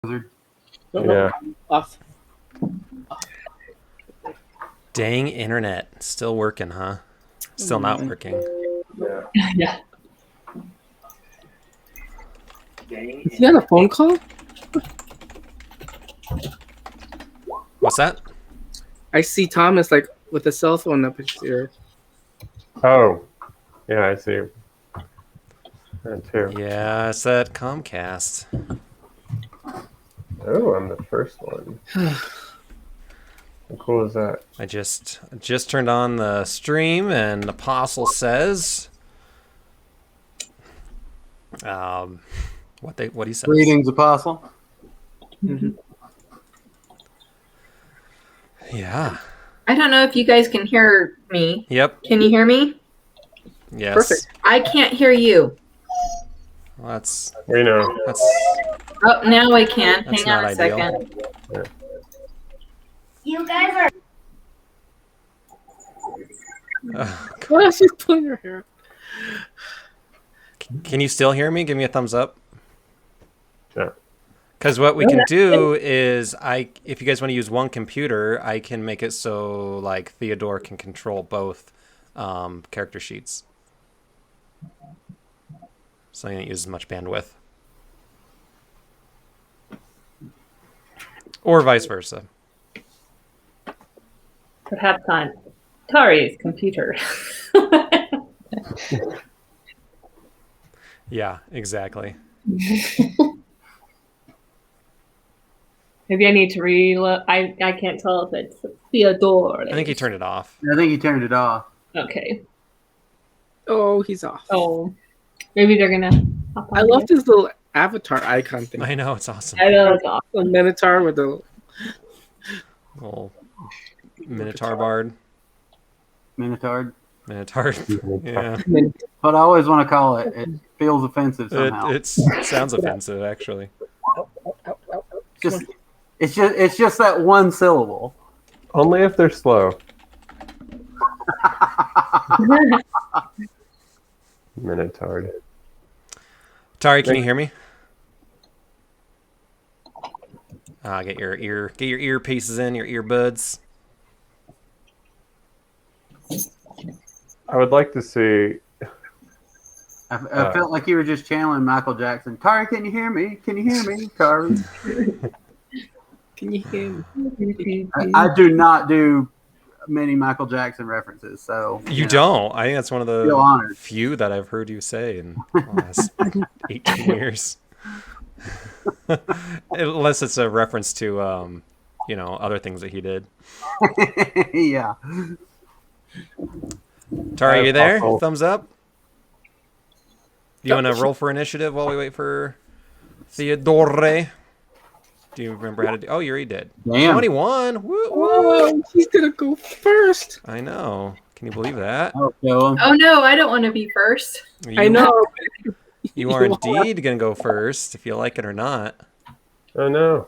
Yeah. Off. Dang internet. Still working, huh? Still not working. Yeah. Yeah. Is he on a phone call? What's that? I see Thomas like with a cell phone up his ear. Oh. Yeah, I see. That too. Yeah, it's that Comcast. Oh, I'm the first one. How cool is that? I just turned on the stream, and Apostle says, what he says. Greetings, Apostle. Mm-hmm. Yeah. I don't know if you guys can hear me. Yep. Can you hear me? Yes. Perfect. I can't hear you. Well, that's We know. Oh, now I can. That's Hang on not a ideal. second. Yeah. You guys are. Oh, she's pulling her hair. Can you still hear me? Give me a thumbs up. Yeah. Because what we can do is, if you guys want to use one computer, I can make it so like Theodore can control both character sheets, so you don't use as much bandwidth, or vice versa. Perhaps on Tari's computer. Yeah, exactly. Maybe I need to reload. I can't tell if it's Theodore. I think he turned it off. I think you turned it off. Okay. Oh, he's off. Oh, maybe they're gonna. Hop on I love here. this little avatar icon thing. I know, it's awesome. I know it's awesome. A Minotaur with a Little Minotaur bard. Minotaur. Minotaur. Yeah. But I always want to call it. It feels offensive somehow. It sounds offensive, actually. It's just that one syllable. Only if they're slow. Minotaur. Tari, can you hear me? Get your earpieces in, your earbuds. I would like to see. I felt like you were just channeling Michael Jackson. Tari, can you hear me? Can you hear me, Tari? Can you hear me? I do not do many Michael Jackson references, so You know. don't? I think that's one of Feel honored. the few that I've heard you say in the last 18 years. Unless it's a reference to, other things that he did. Yeah. Tari, are you there? Apostle. Thumbs up. Do you want to roll for initiative while we wait for Theodore? Do you remember how to do? Oh, you already did. Damn. 21. Woo, woo. Whoa, he's gonna go first. I know. Can you believe that? Oh, kill him. Oh no, I don't want to be first. I know. You are indeed going to go first, if you like it or not. Oh no.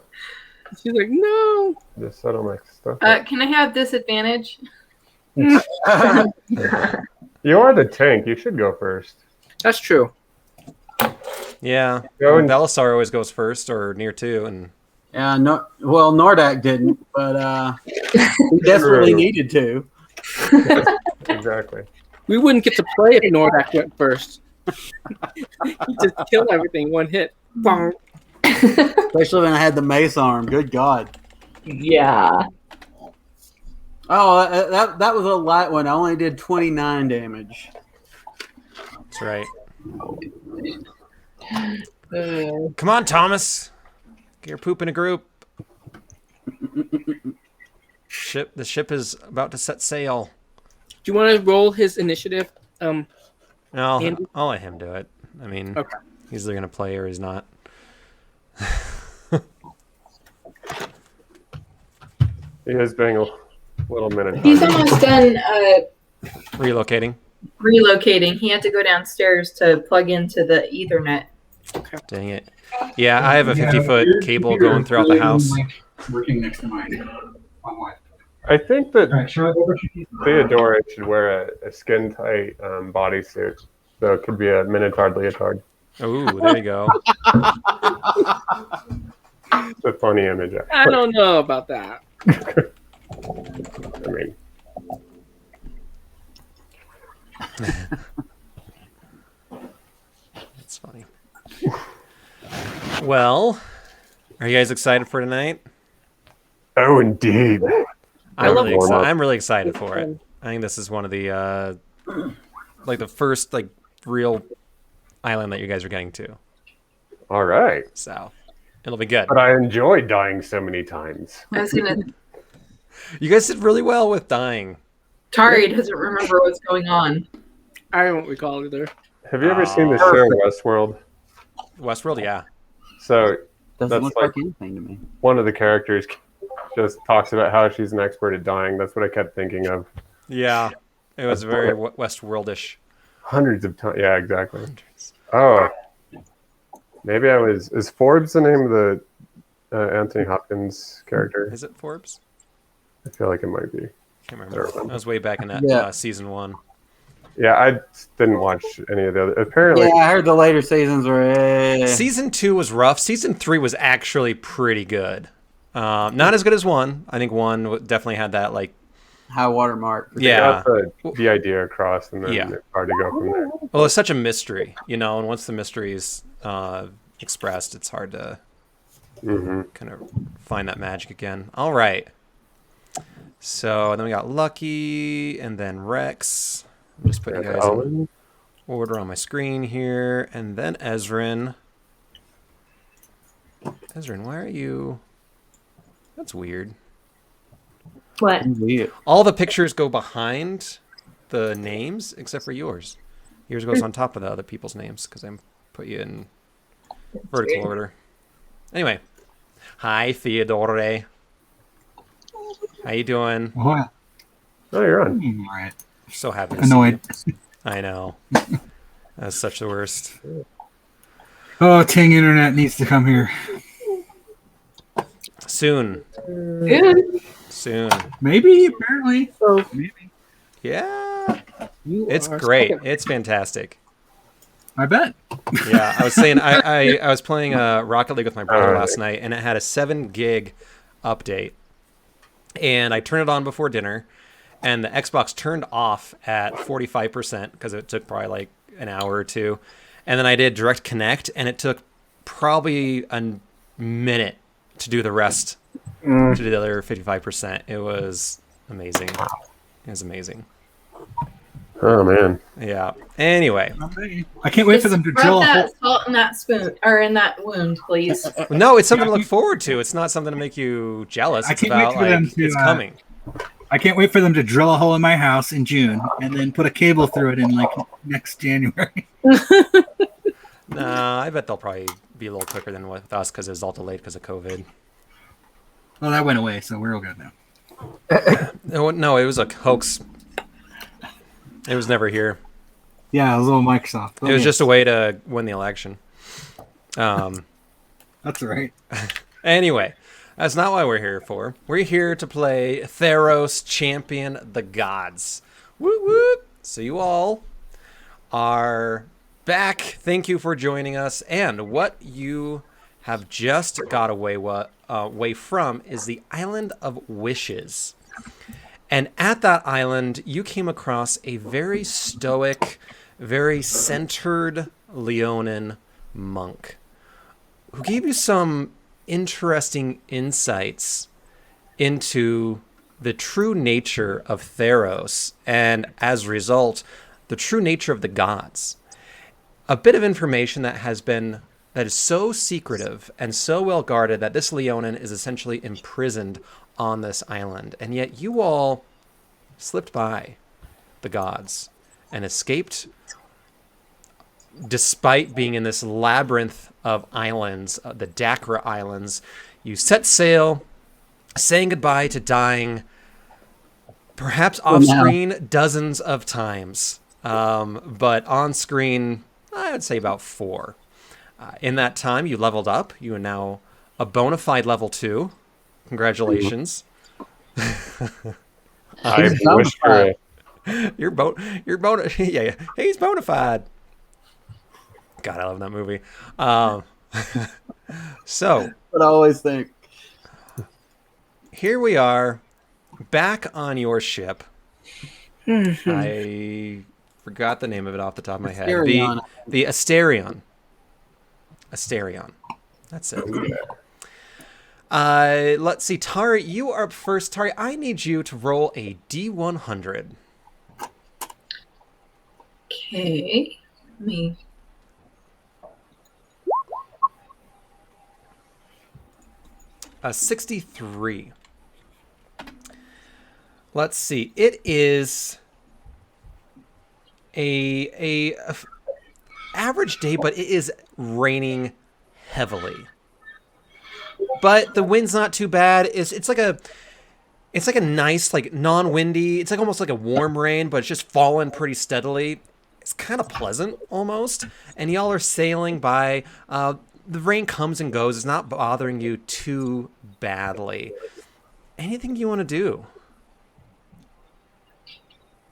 She's like, no. Just settle my stuff. Can I have disadvantage? You are the tank. You should go first. That's true. Yeah. Go and- Belisar always goes first or near two, and Yeah, no. Well, Nordak didn't, but he desperately needed to. Exactly. We wouldn't get to play if Nordak went first. He just killed everything one hit. Bonk. Especially when I had the mace arm. Good God. Yeah. Oh, that was a light one. I only did 29 damage. that's right. Come on, Thomas. Get your poop in a group. The ship is about to set sail. Do you want to roll his initiative? No, Andy? I'll let him do it. I mean, Okay. he's either going to play or he's not. He is being a little Minotaur. He's almost done Relocating. relocating. He had to go downstairs to plug into the Ethernet. Dang it. Yeah, I have a 50-foot cable going throughout the house. Working next to my wife. I think that All right, Charlotte, what about you? Theodora should wear a skin-tight bodysuit. So it could be a Minotaur leotard. Ooh, there you go. It's a funny image. I don't know about that. I mean, That's funny. Well, are you guys excited for tonight? oh, indeed. I'm really excited for it. I think this is one of the like the first like real island that you guys are getting to. All right. So it'll be good. But I enjoyed dying so many times. I was gonna. You guys did really well with dying. Tari doesn't remember what's going on. I don't recall either. Have you ever seen the show Westworld? Westworld, yeah. So Doesn't That's look like- like anything to me. one of the characters just talks about how she's an expert at dying. That's what I kept thinking of. Yeah. It was That's very what- Westworldish. Hundreds of times. Yeah, exactly. Oh. Maybe I was... Is Forbes the name of the Anthony Hopkins character? Is it Forbes? I feel like it might be. Can't remember. That was way back in that Yeah. season 1. Yeah, I didn't watch any of the other... Apparently... Yeah, I heard the later seasons were. Season 2 was rough. Season 3 was actually pretty good. Not as good as 1. I think 1 definitely had that like High watermark. they yeah. got the idea across, and then Yeah. it's hard to go from there. Well, it's such a mystery, you know, and once the mystery is expressed, it's hard to Mm-hmm. kind of find that magic again. All right. So then we got Lucky and then Rex. I'm just putting you guys in order on my screen here. And then Ezrin. Ezrin, why are you... That's weird. What? Weird. All the pictures go behind the names except for yours. Yours goes on top of the other people's names because I put you in vertical order. Anyway. Hi, Theodore. How you doing? What? Oh, you're on. All right. So happy to see Annoyed. you. I know. That's such the worst. Oh, Ting Internet needs to come here. Soon. Good. Soon. Maybe, apparently. So Maybe. Yeah. You It's are great. second. It's fantastic. I bet. Yeah, I was saying I was playing Rocket League with my brother last night, and it had a 7 gig update, and I turned it on before dinner, and the Xbox turned off at 45% because it took probably like an hour or two, and then I did Direct Connect, and it took probably a minute to do the rest, to do the other 55%. It was amazing. It was amazing. Oh, man. Yeah. Anyway. I can't wait for them to Rub drill a hole. that salt in that spoon or in that wound, please. No, it's something to look forward to. It's not something to make you jealous. I It's can't wait about for them like to, it's coming. I can't wait for them to drill a hole in my house in June and then put a cable through it in like next January. Nah, I bet they'll probably be a little quicker than with us because it was all delayed because of COVID. Well, that went away, so we're all good now. No, it was a hoax. It was never here. Yeah, it was all Microsoft. It was just a way to win the election. That's right. Anyway, that's not why we're here for. We're here to play Theros Champion the Gods. Whoop whoop. So you all are back. Thank you for joining us. And what you have just got away from is the Island of Wishes. And at that island, you came across a very stoic, very centered Leonin monk who gave you some interesting insights into the true nature of Theros and, as a result, the true nature of the gods. A bit of information that is so secretive and so well guarded that this Leonin is essentially imprisoned on this island, and yet you all slipped by the gods and escaped despite being in this labyrinth of islands, the Dakra Islands. You set sail, saying goodbye to dying, perhaps off screen dozens of times, but on screen I would say about 4. In that time you leveled up. You are now a bona fide level 2. Congratulations. I wish for You're bona yeah, he's bona fide. God, I love that movie. So But I always think. here we are, back on your ship. I forgot the name of it off the top of my head. Asterion. The Asterion. Asterion. That's it. Let's see, Tari, you are up first. Tari, I need you to roll a D100. Okay. Let me. A 63. Let's see. It is a average day, but it is raining heavily. But the wind's not too bad. It's like a nice, like non-windy. It's like almost like a warm rain, but it's just falling pretty steadily. It's kind of pleasant almost. And y'all are sailing by. The rain comes and goes. It's not bothering you too badly. Anything you want to do?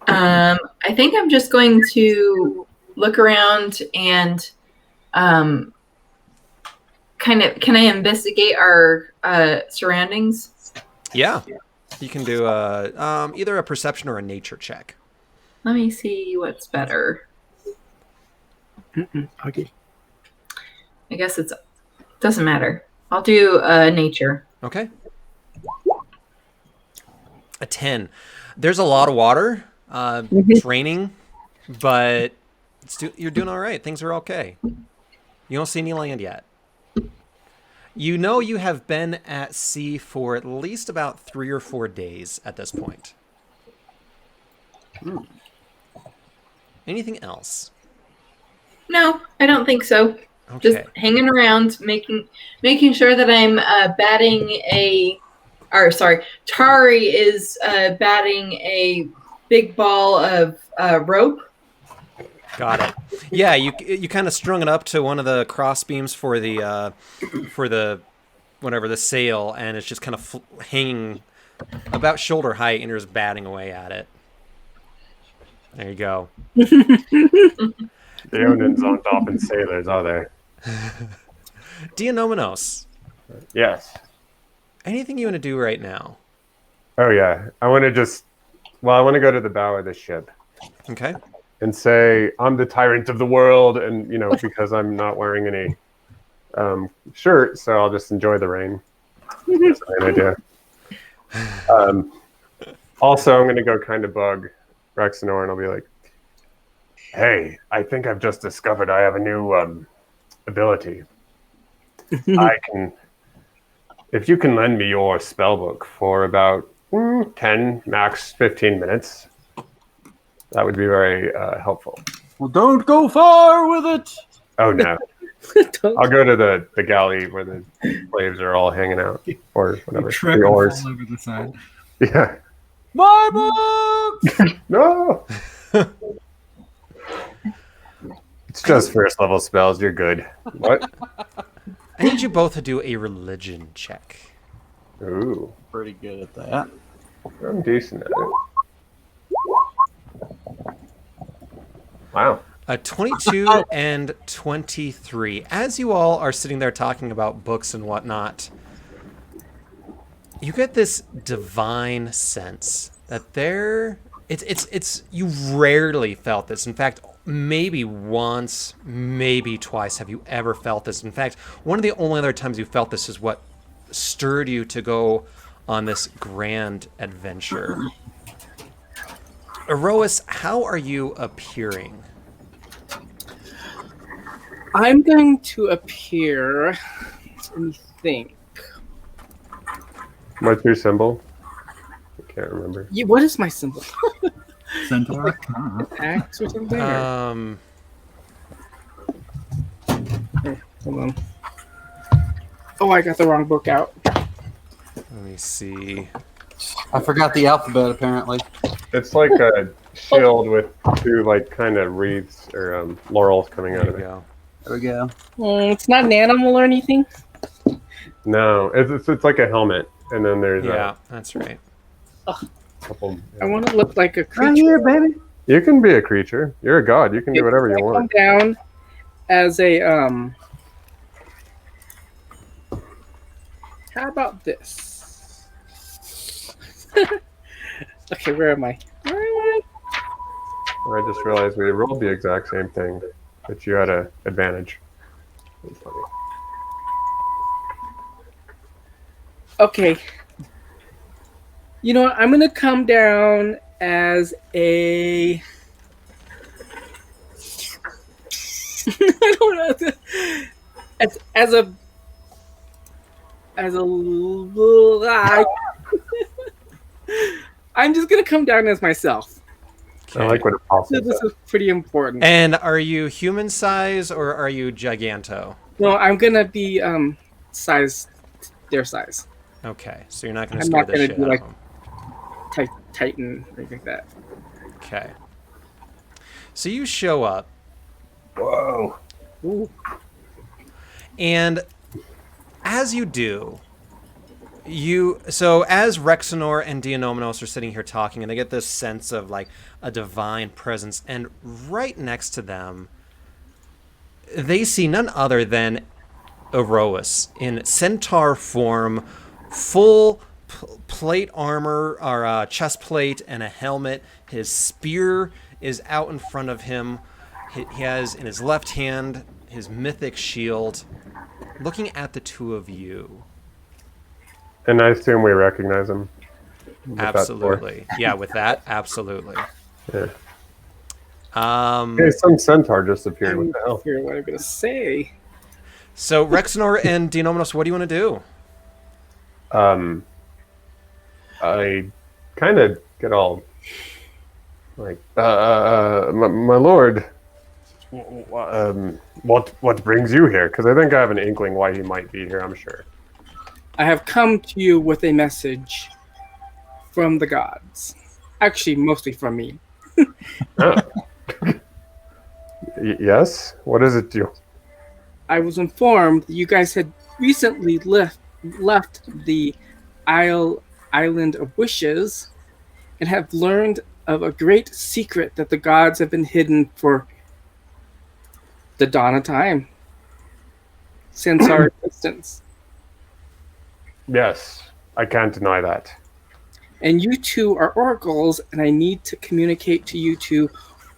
I think I'm just going to look around and kind of. Can I investigate our surroundings? Yeah. You can do either a perception or a nature check. Let me see what's better. Okay. I guess it doesn't matter. I'll do nature. Okay. A 10. There's a lot of water. It's raining, but you're doing all right. Things are okay. You don't see any land yet. You know you have been at sea for at least about 3 or 4 days at this point. Anything else? No, I don't think so. Okay. Just hanging around, making sure that I'm batting a. Or sorry, Tari is batting a big ball of rope. Got it. Yeah, you kind of strung it up to one of the cross beams for the whatever the sail, and it's just kind of hanging about shoulder height, and you're just batting away at it. There you go. The Onins aren't dolphin sailors, are they? Dianomenos, Yes. anything you want to do right now? Oh yeah. I want to go to the bow of the ship Okay. and say I'm the tyrant of the world, and because I'm not wearing any shirt, so I'll just enjoy the rain. That's an idea. Also, I'm going to go kind of bug Rexenor, and I'll be like, "Hey, I think I've just discovered I have a new ability. If you can lend me your spell book for about 10, max 15 minutes, that would be very helpful." Well, don't go far with it. Oh no. I'll go to the galley where the slaves are all hanging out, or whatever. Trek The all oars. over the side. Yeah. My book. No. It's just first level spells. You're good. What? I need you both to do a religion check. Ooh, Pretty good at that. I'm decent at it. Wow. A 22 and 23. As you all are sitting there talking about books and whatnot, you get this divine sense that it's you rarely felt this. In fact, maybe once, maybe twice have you ever felt this. In fact, one of the only other times you felt this is what stirred you to go on this grand adventure. Erois, how are you appearing? I'm going to appear. Let me think. What's your symbol? I can't remember. What is my symbol? Centaur? Axe or something? Here, hold on. Oh, I got the wrong book out. Let me see. I forgot the alphabet, apparently. It's like a shield with two kind of wreaths or laurels coming out There of you it. go. There we go. It's not an animal or anything? No, it's like a helmet, and then there's Yeah, that's right. a couple. I want to look like a Right creature. here, baby. You can be a creature. You're a god. You can do whatever you I come want. down as a How about this? Okay, where am I? I just realized we rolled the exact same thing, but you had an advantage. That's funny. Okay. You know what? I'm gonna come down as a. I don't know. As a. I'm just gonna come down as myself. I like what Apostle This said. is pretty important. And are you human size or are you giganto? No, I'm gonna be size their size. Okay, so you're not going to I'm scare not the gonna shit do, out like, of them. Titan or anything like that. Okay. So you show up, Whoa. Ooh. and as you do, as Rexenor and Dionomos are sitting here talking, and they get this sense of like a divine presence, and right next to them, they see none other than Adonis in centaur form, full plate armor or chest plate and a helmet. His spear is out in front of him. He has in his left hand his mythic shield. Looking at the two of you. And I assume we recognize him. with that Absolutely. Yeah, with that, absolutely. Yeah. Um, Hey, some centaur just appeared. I'm What the hell? hear what I'm gonna say. so Rexenor and Dionomos, what do you want to do? I kind of get all like, my lord, what brings you here? Because I think I have an inkling why he might be here. I'm sure. I have come to you with a message from the gods. Actually, mostly from me. Oh. Yes. What is it, you? I was informed that you guys had recently left the island of wishes and have learned of a great secret that the gods have been hidden for the dawn of time since our existence. Yes, I can't deny that. And you two are oracles, and I need to communicate to you two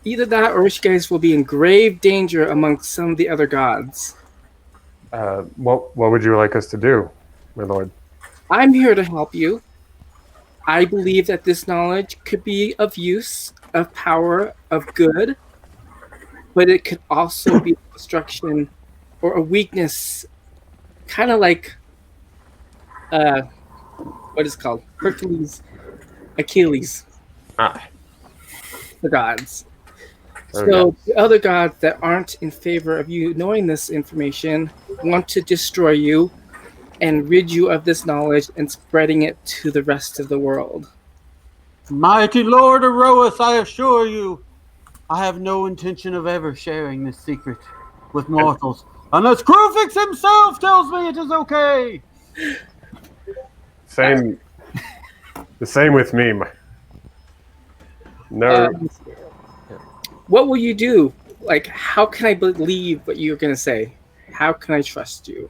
either that or you guys will be in grave danger amongst some of the other gods. What would you like us to do, my lord? I'm here to help you. I believe that this knowledge could be of use, of power, of good, but it could also be destruction or a weakness, kind of like what is it called? Achilles, Ah, the gods. okay. So the other gods that aren't in favor of you knowing this information want to destroy you and rid you of this knowledge and spreading it to the rest of the world. Mighty Lord Aroas, I assure you, I have no intention of ever sharing this secret with mortals, unless Krufix himself tells me it is okay. Same. The same with me. No. What will you do? Like, how can I believe what you're going to say? How can I trust you?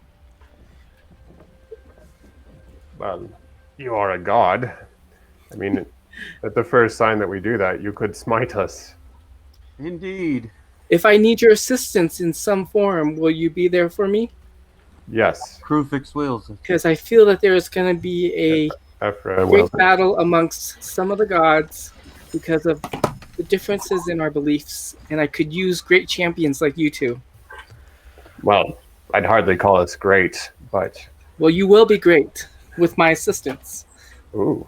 Well, you are a god. I mean, at the first sign that we do that, you could smite us. Indeed. If I need your assistance in some form, will you be there for me? Yes. Krufix wills it. Because I feel that there is going to be a After great battle amongst some of the gods because of the differences in our beliefs, and I could use great champions like you two. Well, I'd hardly call us great, but Well, you will be great with my assistance. ooh.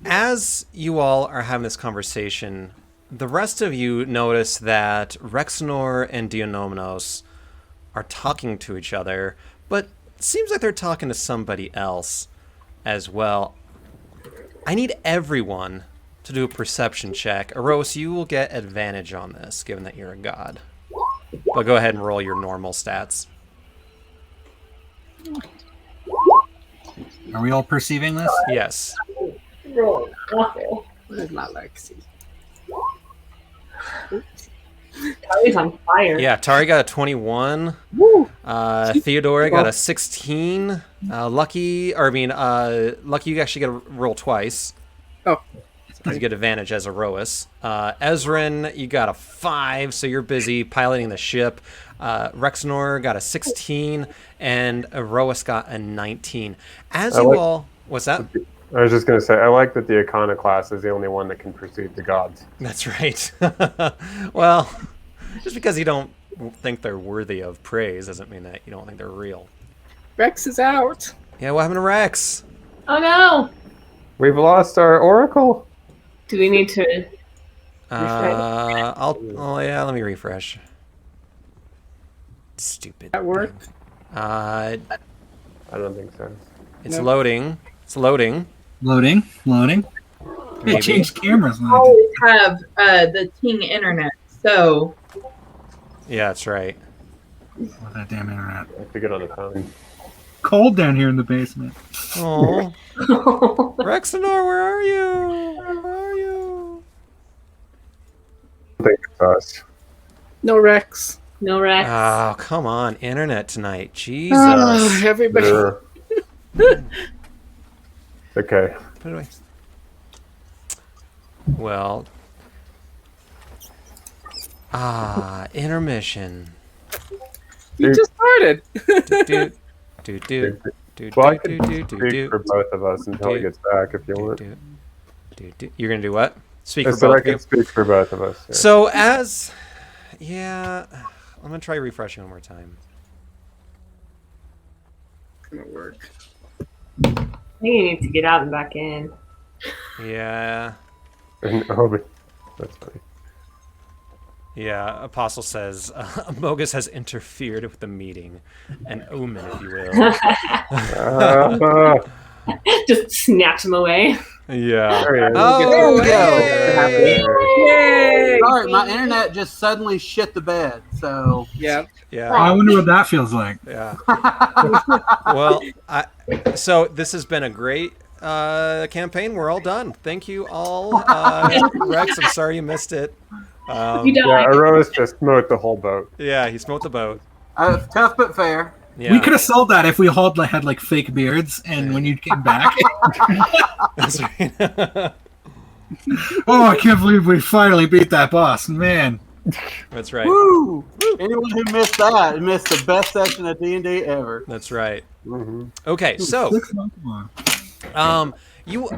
As you all are having this conversation, the rest of you notice that Rexenor and Dionomos are talking to each other, but it seems like they're talking to somebody else as well. I need everyone to do a perception check. Aros, you will get advantage on this, given that you're a god. But go ahead and roll your normal stats. Are we all perceiving this? Yes. Roll. Awful. What is not Lexi? Oops. Tari's on fire. Yeah, Tari got a 21. Woo! Theodora got a 16. Lucky, you actually get to roll twice. Oh. You get advantage as Aroas. Ezrin, you got a 5, so you're busy piloting the ship. Rexnor got a 16, and Aroas got a 19. As you all... What's that? I was just going to say, I like that the Iconoclast is the only one that can perceive the gods. That's right. Well, just because you don't think they're worthy of praise doesn't mean that you don't think they're real. Rex is out. Yeah, what happened to Rex? Oh no! We've lost our oracle. Do we need to? Let me refresh. Stupid. That work? thing. I don't think so. It's Nope. loading. It's loading. Loading. They Maybe. changed cameras. I always have the Ting internet, so Yeah, that's right. What that damn internet. I have to get on the phone. Cold down here in the basement. Oh, Rexanor, where are you? Where are you? I think it's us. No Rex. No Rex. Oh, come on, internet tonight. Jesus. Everybody. Yeah. Okay. Put it away. Well. Intermission. We just started. Well, I could speak for both of us until he gets back if you want. You're gonna do what? Speak I for said both I of you. can speak for both of us. Yeah. So I'm gonna try refreshing one more time. Gonna work. I think you need to get out and back in. Yeah. But that's funny. Yeah, Apostle says, Mogus has interfered with the meeting. An omen, if you will. Just snaps him away. Yeah. There he is. Oh, There we go. Yay! Sorry, my internet just suddenly shit the bed. So Yeah. Yeah. I wonder what that feels like. Yeah. Well, so this has been a great campaign. We're all done. Thank you all. Rex, I'm sorry you missed it. You Yeah, died. Aroas just smote the whole boat. Yeah, he smote the boat. tough but fair. Yeah. We could have sold that if we all had like fake beards, and when you came back, That's right. oh, I can't believe we finally beat that boss, man. That's right. Woo! Anyone who missed that missed the best session of D&D ever. That's right. Mm-hmm. Okay, so 6 months long.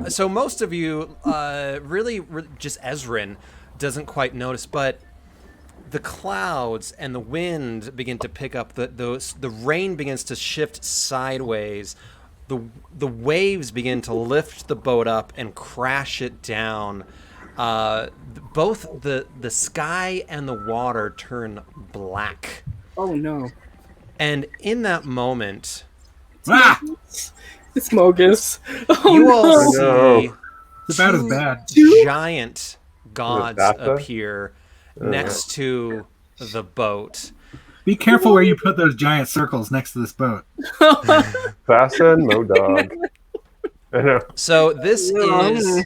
so most of you really just Ezrin doesn't quite notice, but the clouds and the wind begin to pick up. The rain begins to shift sideways. The waves begin to lift the boat up and crash it down. Both the sky and the water turn black. Oh no. And in that moment, Ah, It's Mogus. Oh you no. all No. see it's about as bad. giant gods Thassa? appear next to the boat. Be careful where you put those giant circles next to this boat. Thassa and Modog. I know. So this is,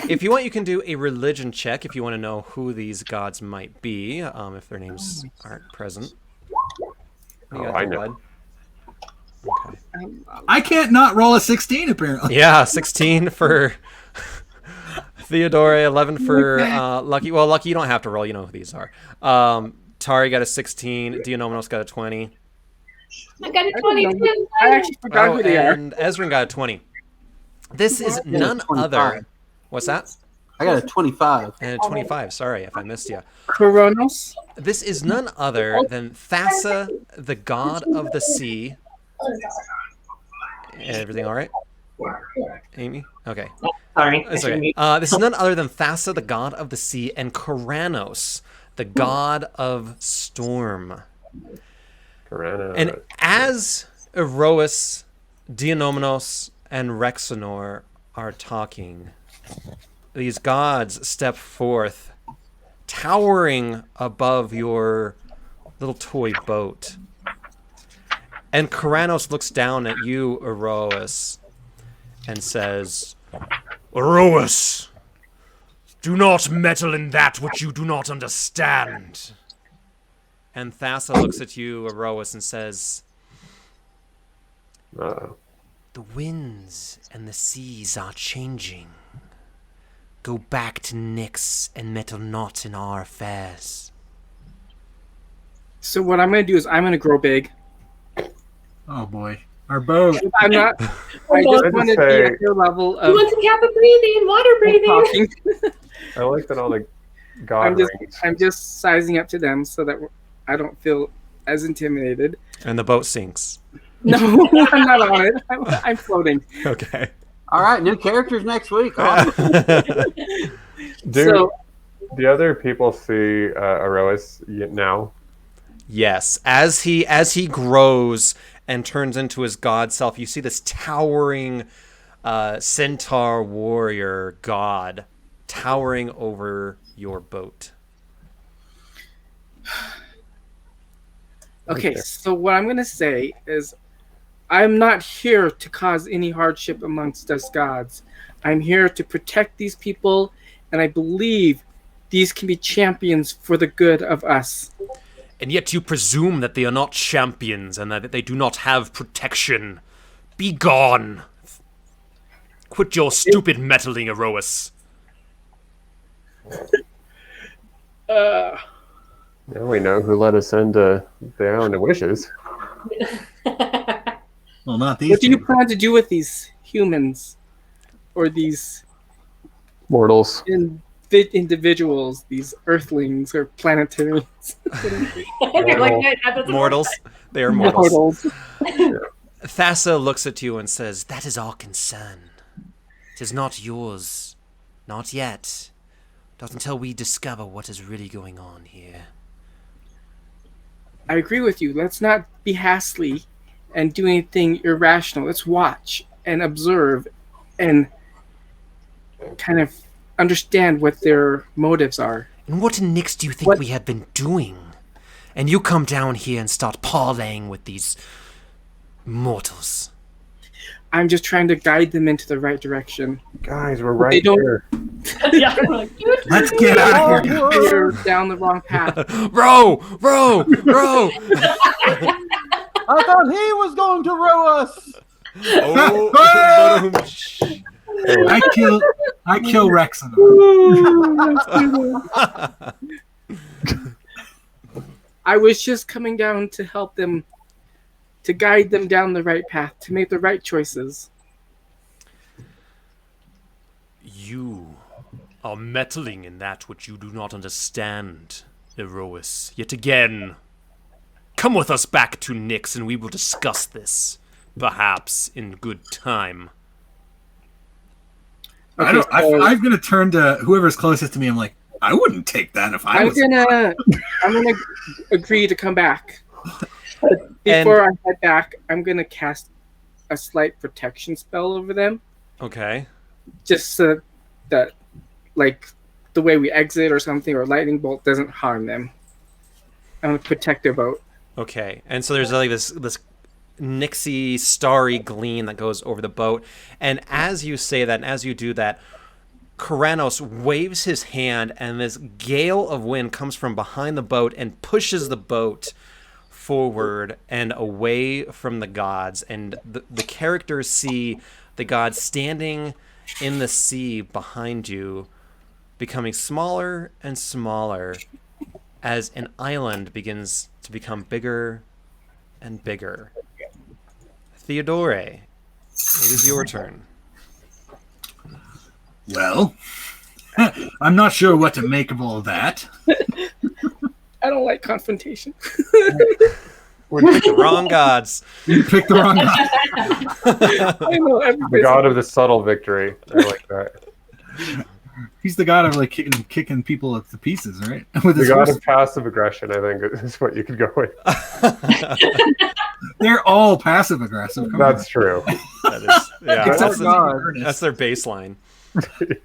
if you want, you can do a religion check if you want to know who these gods might be, if their names aren't present. You got I the know. blood? Okay. I can't not roll a 16 apparently. Yeah, 16 for Theodora, 11 for Lucky. Well, Lucky, you don't have to roll. You know who these are. Tari got a 16. Dionomenos got a 20. I got a I don't know. 22. I actually forgot who they are. And Ezrin got a 20. This is none 25. other. What's that? I got a 25. And a 25. Sorry if I missed you. Kronos. This is none other than Thassa, the god of the sea. Everything all right? Amy? Okay. Sorry. It's okay. This is none other than Thassa, the god of the sea, and Karanos, the god of storm. Corona. And as Erois, Dionomenos, and Rexanor are talking, these gods step forth, towering above your little toy boat. And Karanos looks down at you, Erois, and says, Erois, Do not meddle in that which you do not understand. And Thassa looks at you, Aroas, and says, Uh, the winds and the seas are changing. Go back to Nyx and meddle not in our affairs. So what I'm going to do is I'm going to grow big. Oh boy, our boat. I'm not. I just want to be at your level He of wants a cap of breathing, water breathing. talking. I like that all the god rings. I'm just sizing up to them so that I don't feel as intimidated. And the boat sinks. No, I'm not on it. I'm floating. Okay. All right, new characters next week. Awesome. Do So the other people see Aroas now? Yes, as he grows and turns into his god self, you see this towering centaur warrior god towering over your boat. okay, so what I'm going to say is I'm not here to cause any hardship amongst us gods. I'm here to protect these people, and I believe these can be champions for the good of us. And yet you presume that they are not champions and that they do not have protection. Be gone. Quit your stupid meddling, Aroas. Now we know who let us into the Island of Wishes. Well, not these. What do you two. plan to do with these humans? Or these Mortals. individuals, these earthlings or planetarians? You're like, "No, that doesn't Mortals. work." They are mortals. Mortals. Thassa looks at you and says, that is our concern. It is not yours. Not yet. Not until we discover what is really going on here. I agree with you. Let's not be hastily and do anything irrational. Let's watch and observe and kind of understand what their motives are. And what in Nyx do you think we have been doing? And you come down here and start parlaying with these mortals. I'm just trying to guide them into the right direction. Guys, we're right They don't- here. Yeah, we're like, Let's get out of here. They're down the wrong path. Row! Row! Row! I thought he was going to row us. Oh, I kill Rexon. I was just coming down to help them, to guide them down the right path, to make the right choices. You are meddling in that which you do not understand, Erois. Yet again, come with us back to Nyx and we will discuss this, perhaps in good time. I'm going to turn to whoever's closest to me. I'm like, I wouldn't take that if I I'm was. gonna agree to come back. But before I head back, I'm gonna cast a slight protection spell over them, Okay. just so that, like, the way we exit or something, or lightning bolt doesn't harm them. I'm gonna protect their boat. Okay. And so there's like this Nyxy starry gleam that goes over the boat. And as you say that, and as you do that, Karanos waves his hand, and this gale of wind comes from behind the boat and pushes the boat forward and away from the gods. And the characters see the gods standing in the sea behind you, becoming smaller and smaller as an island begins to become bigger and bigger. Theodore, it is your turn. Well, I'm not sure what to make of all that. I don't like confrontation. We picked the wrong gods. You picked the wrong guy. I know The everybody's god of the subtle victory. I like that. He's the god of like kicking people to pieces, right? With The his god horse. of passive aggression, I think, is what you could go with. They're all passive aggressive. Come That's true. That is, yeah, Except that's, for God. Ernest. that's their baseline.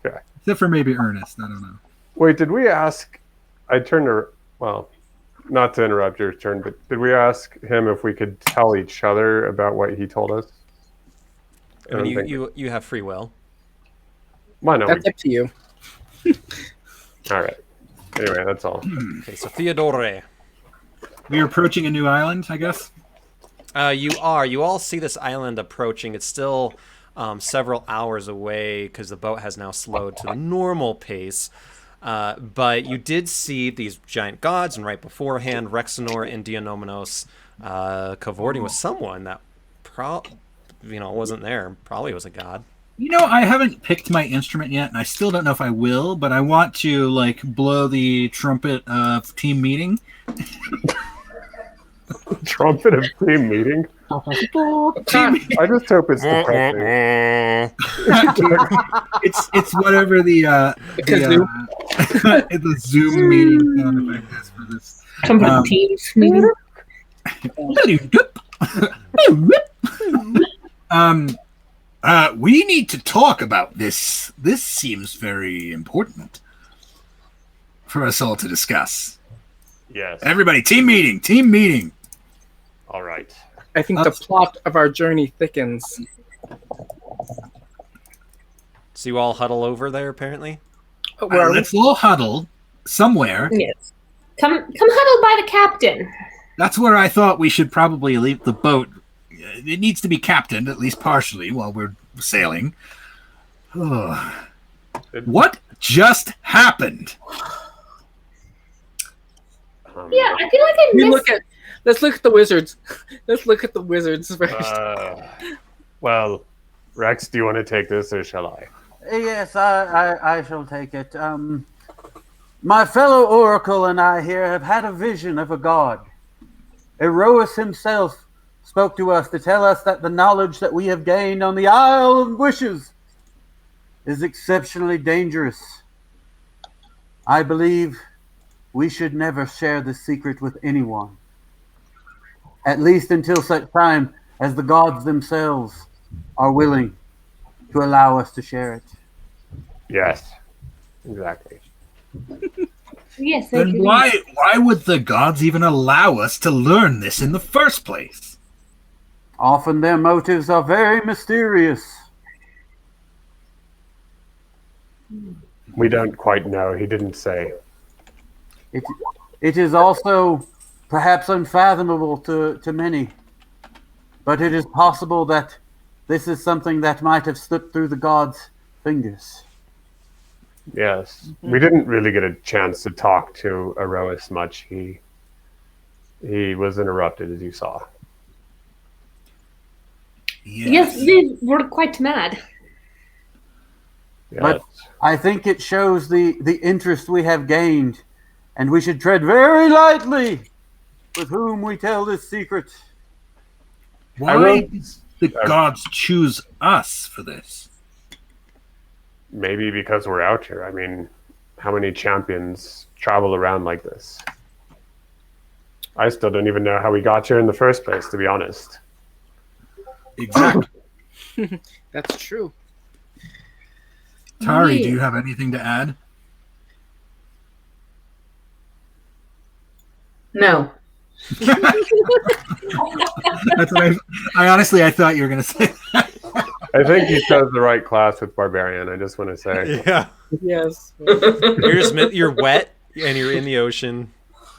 Yeah. Except for maybe Ernest. I don't know. Wait, did we ask? I turned to, well, not to interrupt your turn, but did we ask him if we could tell each other about what he told us? I mean, you have free will. Why not? That's up to you. All right. Anyway, that's all. Okay, so Theodore. We're approaching a new island, I guess. You are. You all see this island approaching. It's still several hours away because the boat has now slowed to the normal pace. But you did see these giant gods, and right beforehand, Rexenor and Dionomenos cavorting with someone that wasn't there. Probably was a god. You know, I haven't picked my instrument yet, and I still don't know if I will, but I want to, blow the trumpet of team meeting. Trumpet of team meeting? I just hope it's depressing. It's whatever the Zoom meeting sound effect is for this. Trumpet Teams meeting. We need to talk about this. This seems very important for us all to discuss. Yes. Everybody, team meeting, team meeting. All right. I think the plot of our journey thickens. So you all huddle over there, apparently? Let's all huddle somewhere. Yes. Come huddle by the captain. That's where I thought we should probably leave the boat. It needs to be captained, at least partially, while we're sailing. What just happened? Yeah, I feel like I missed. Let's look at the wizards. Let's look at the wizards first. Well, Rex, do you want to take this or shall I? Yes, I shall take it. My fellow oracle and I here have had a vision of a god. Erois himself spoke to us to tell us that the knowledge that we have gained on the Isle of Wishes is exceptionally dangerous. I believe we should never share this secret with anyone, at least until such time as the gods themselves are willing to allow us to share it. Yes, exactly. Yes. Then why would the gods even allow us to learn this in the first place? Often their motives are very mysterious. We don't quite know. He didn't say. It is also perhaps unfathomable to many, but it is possible that this is something that might have slipped through the gods' fingers. Yes. We didn't really get a chance to talk to Erois much. He was interrupted, as you saw. Yes, they were quite mad. Yes. But I think it shows the interest we have gained, and we should tread very lightly with whom we tell this secret. Why did the gods choose us for this? Maybe because we're out here. I mean, how many champions travel around like this? I still don't even know how we got here in the first place, to be honest. Exactly. That's true. Tari, do you have anything to add? No. That's what I honestly thought you were going to say that. I think you chose the right class with Barbarian, I just want to say. Yeah. Yes. You're wet, and you're in the ocean,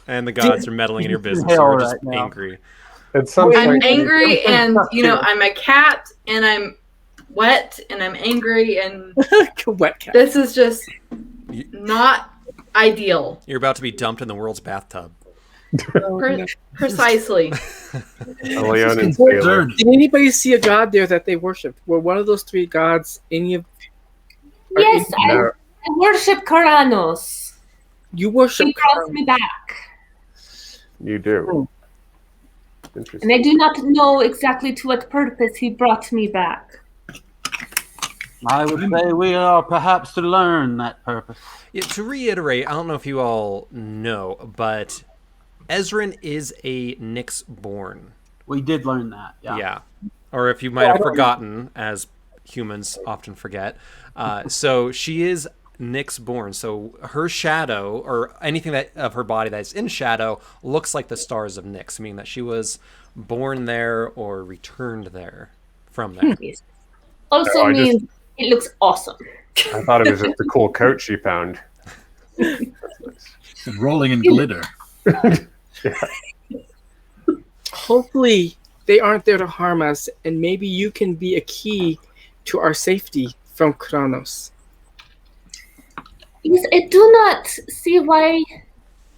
and the gods are meddling in your business. So we're just angry. I'm angry, and I'm a cat, and I'm wet, and I'm angry, and wet cat. This is just not ideal. You're about to be dumped in the world's bathtub. Precisely. Did anybody see a god there that they worshipped? Were one of those three gods any of? Yes, I worship Karanos. You worship. He brought me back. You do. Interesting. And I do not know exactly to what purpose he brought me back. I would say we are perhaps to learn that purpose. Yeah, to reiterate, I don't know if you all know, but Ezrin is a Nyx born. We did learn that. Yeah. Or if you might have forgotten, as humans often forget. So she is Nyx born. So her shadow, or anything that of her body that's in shadow, looks like the stars of Nyx, meaning that she was born there or returned there from there. Also means it looks awesome. I thought it was just a cool coat she found. And rolling in glitter. Hopefully, they aren't there to harm us, and maybe you can be a key to our safety from Kronos. Yes, I do not see why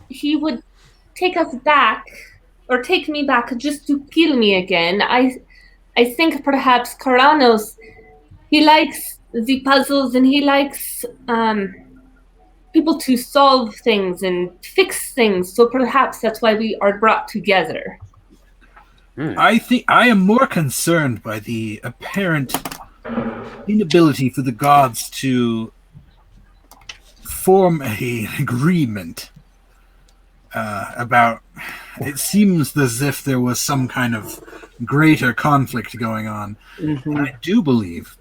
he would take us back, or take me back just to kill me again. I think perhaps Kronos, he likes the puzzles and he likes people to solve things and fix things. So perhaps that's why we are brought together. I think I am more concerned by the apparent inability for the gods to form an agreement about. It seems as if there was some kind of greater conflict going on. And I do believe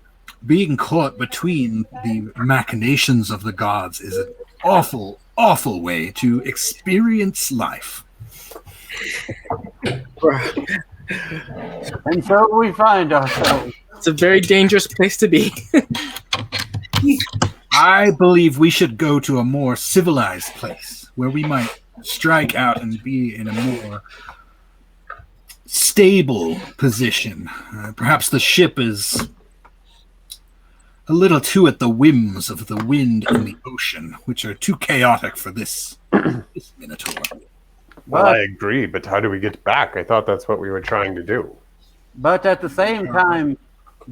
being caught between the machinations of the gods is an awful, awful way to experience life. And so we find ourselves. It's a very dangerous place to be. I believe we should go to a more civilized place where we might strike out and be in a more stable position. Perhaps the ship is a little too at the whims of the wind and the ocean, which are too chaotic for this Minotaur. Well, I agree, but how do we get back? I thought that's what we were trying to do. But at the same time,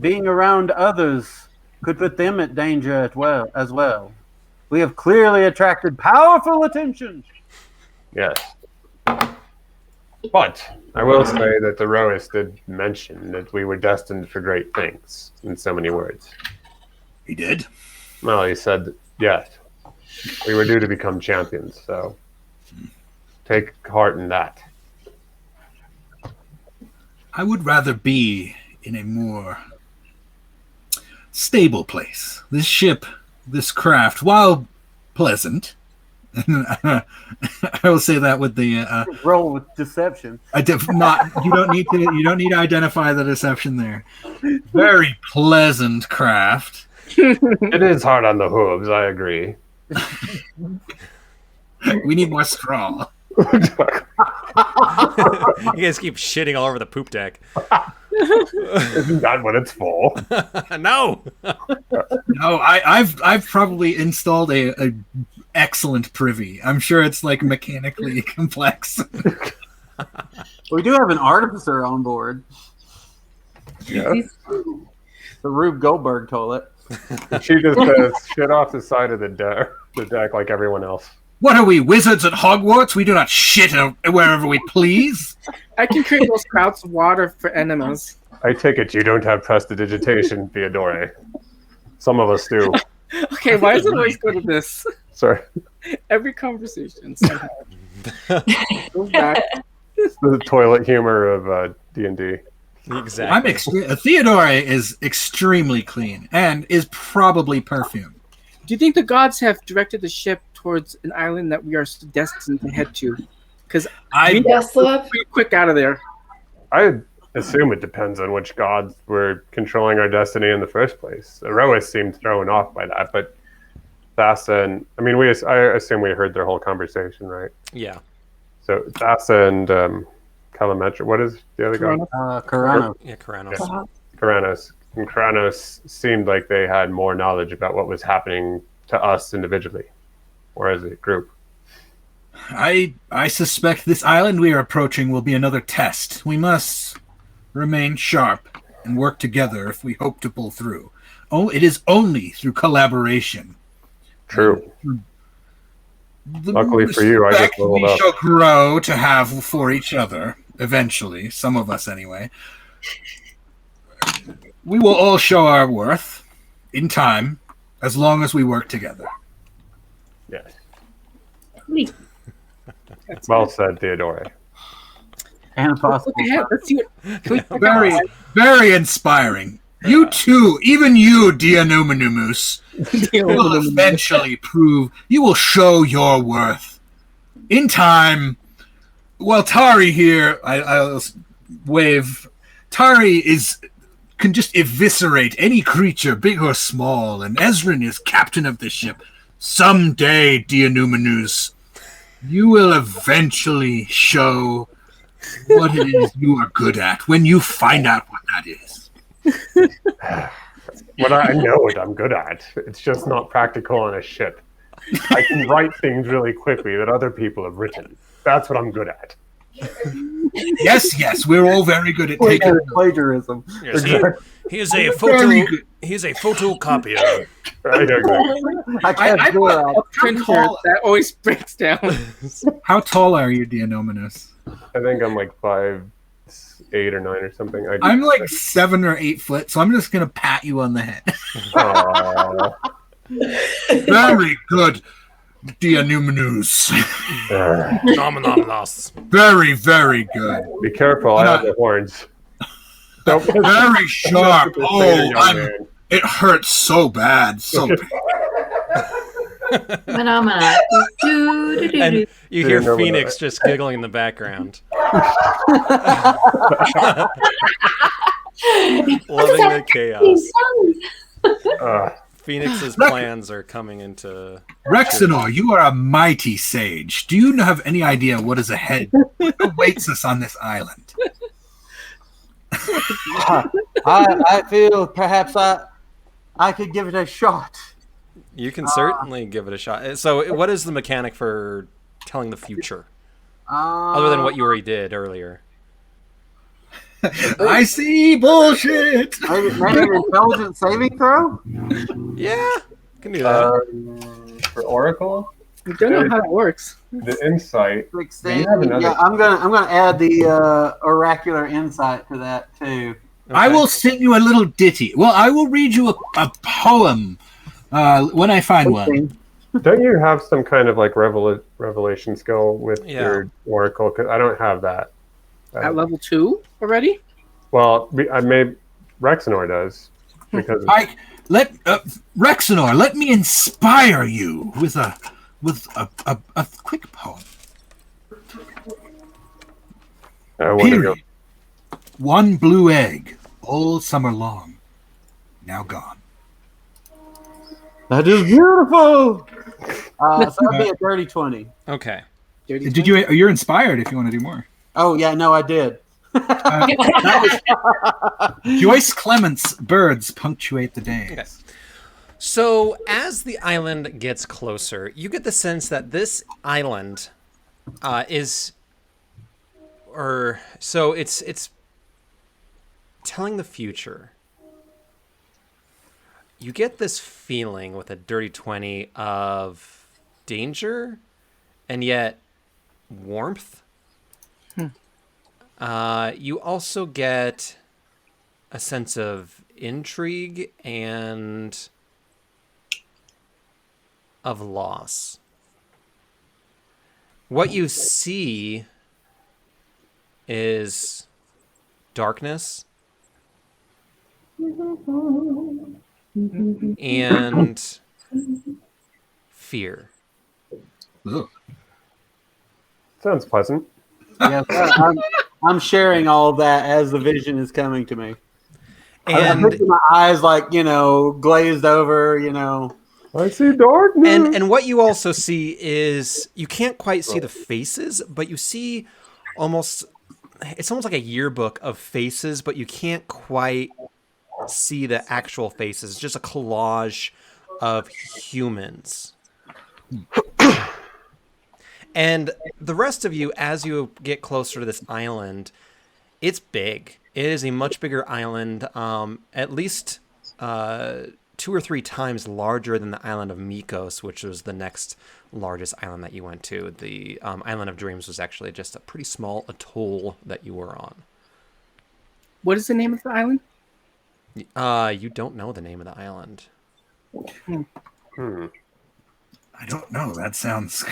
being around others could put them at danger as well. We have clearly attracted powerful attention. Yes. But I will say that the Roas did mention that we were destined for great things in so many words. He did? Well, he said, yes, we were due to become champions, so take heart in that. I would rather be in a more stable place. This ship, this craft, while pleasant, I will say that with the roll with deception. you don't need to identify the deception there. Very pleasant craft. It is hard on the hooves, I agree. We need more straw. You guys keep shitting all over the poop deck. Isn't that what it's for? No. No, I've probably installed a excellent privy. I'm sure it's like mechanically complex. We do have an artificer on board. Yeah. The Rube Goldberg toilet. She just says shit off the side of the deck like everyone else. What are we, wizards at Hogwarts? We do not shit wherever we please. I can create those spouts of water for enemas. I take it you don't have prestidigitation, Theodore. Some of us do. Okay, why does it always go to this? Sorry. Every conversation somehow. Go back. It's the toilet humor of D&D. Exactly. Theodore is extremely clean and is probably perfumed. Do you think the gods have directed the ship towards an island that we are destined to head to? Because we Yes, are pretty quick out of there. I assume it depends on which gods were controlling our destiny in the first place. Aroas seemed thrown off by that, but Thassa and I assume we heard their whole conversation, right? Yeah. So Thassa and Calametra. What is the other guy? Carano. Yeah, Karanos. Yeah. Karanos. And Karanos seemed like they had more knowledge about what was happening to us individually, or as a group. I suspect this island we are approaching will be another test. We must remain sharp and work together if we hope to pull through. Oh, it is only through collaboration. True. The Luckily for you, I just respect leveled we up. shall grow to have for each other eventually. Some of us, anyway. We will all show our worth in time, as long as we work together. Yes. That's Well said, Theodore. And possible. Look ahead. Let's see what. Can we Very, very inspiring. You too, even you, Dianomenumus, will eventually prove, you will show your worth. In time, well, Tari here, I'll wave, Tari is can just eviscerate any creature, big or small, and Ezrin is captain of the ship. Someday, Dianumenus, you will eventually show what it is you are good at when you find out what that is. What I know what I'm good at. It's just not practical on a ship. I can write things really quickly that other people have written. That's what I'm good at. Yes, we're all very good at taking Plagiarism. Yes, he is a Very good. He's a photocopier. Right, exactly. I can't do it. Printer that always breaks down. How tall are you, Dianumenus? I think I'm like 5'8" or 9 or something. I'm like 7 or 8 foot, so I'm just gonna pat you on the head. Aw. Very good, Dianumenus. Nominalus. Very, very good. Be careful, I have the horns. Don't Very sharp. Don't Oh, young man. it hurts so bad. So bad. Phenomena. And you hear Didn't know Phoenix that. just giggling in the background. Loving the chaos. Phoenix's plans are coming into... Rexenor, you are a mighty sage. Do you have any idea what is ahead? What awaits us on this island? I feel perhaps I could give it a shot. You can certainly give it a shot. So what is the mechanic for telling the future? Other than what you already did earlier. I see bullshit. Maybe an intelligence saving throw? Yeah, can do that. For Oracle, I don't know how it works. the insight. Like Do you have another- yeah, I'm gonna add the oracular insight to that too. I will sing you a little ditty. Well, I will read you a poem when I find one. Don't you have some kind of like revelation skill with Yeah. your Oracle? Because I don't have that. At level 2 already? Well, I may Rexenor does because Rexenor, let me inspire you with a quick poem. I want to go. Period. One blue egg all summer long, now gone. That is beautiful. So that'd be a dirty 20. Okay. Did you? You're inspired if you want to do more. Oh yeah, no, I did. Joyce Clement's birds punctuate the day. Okay. So as the island gets closer, you get the sense that this island it's telling the future. You get this feeling with a dirty 20 of danger and yet warmth. You also get a sense of intrigue and of loss. What you see is darkness and fear. Ugh. Sounds pleasant. Yes, I'm sharing all of that as the vision is coming to me. I'm And picking my eyes like, glazed over, I see darkness. and what you also see is you can't quite see the faces, but you see it's almost like a yearbook of faces, but you can't quite see the actual faces. It's just a collage of humans. And the rest of you, as you get closer to this island, it's big. It is a much bigger island, at least 2 or 3 times larger than the island of Mykonos, which was the next largest island that you went to. The Island of Dreams was actually just a pretty small atoll that you were on. What is the name of the island? You don't know the name of the island. I don't know. That sounds.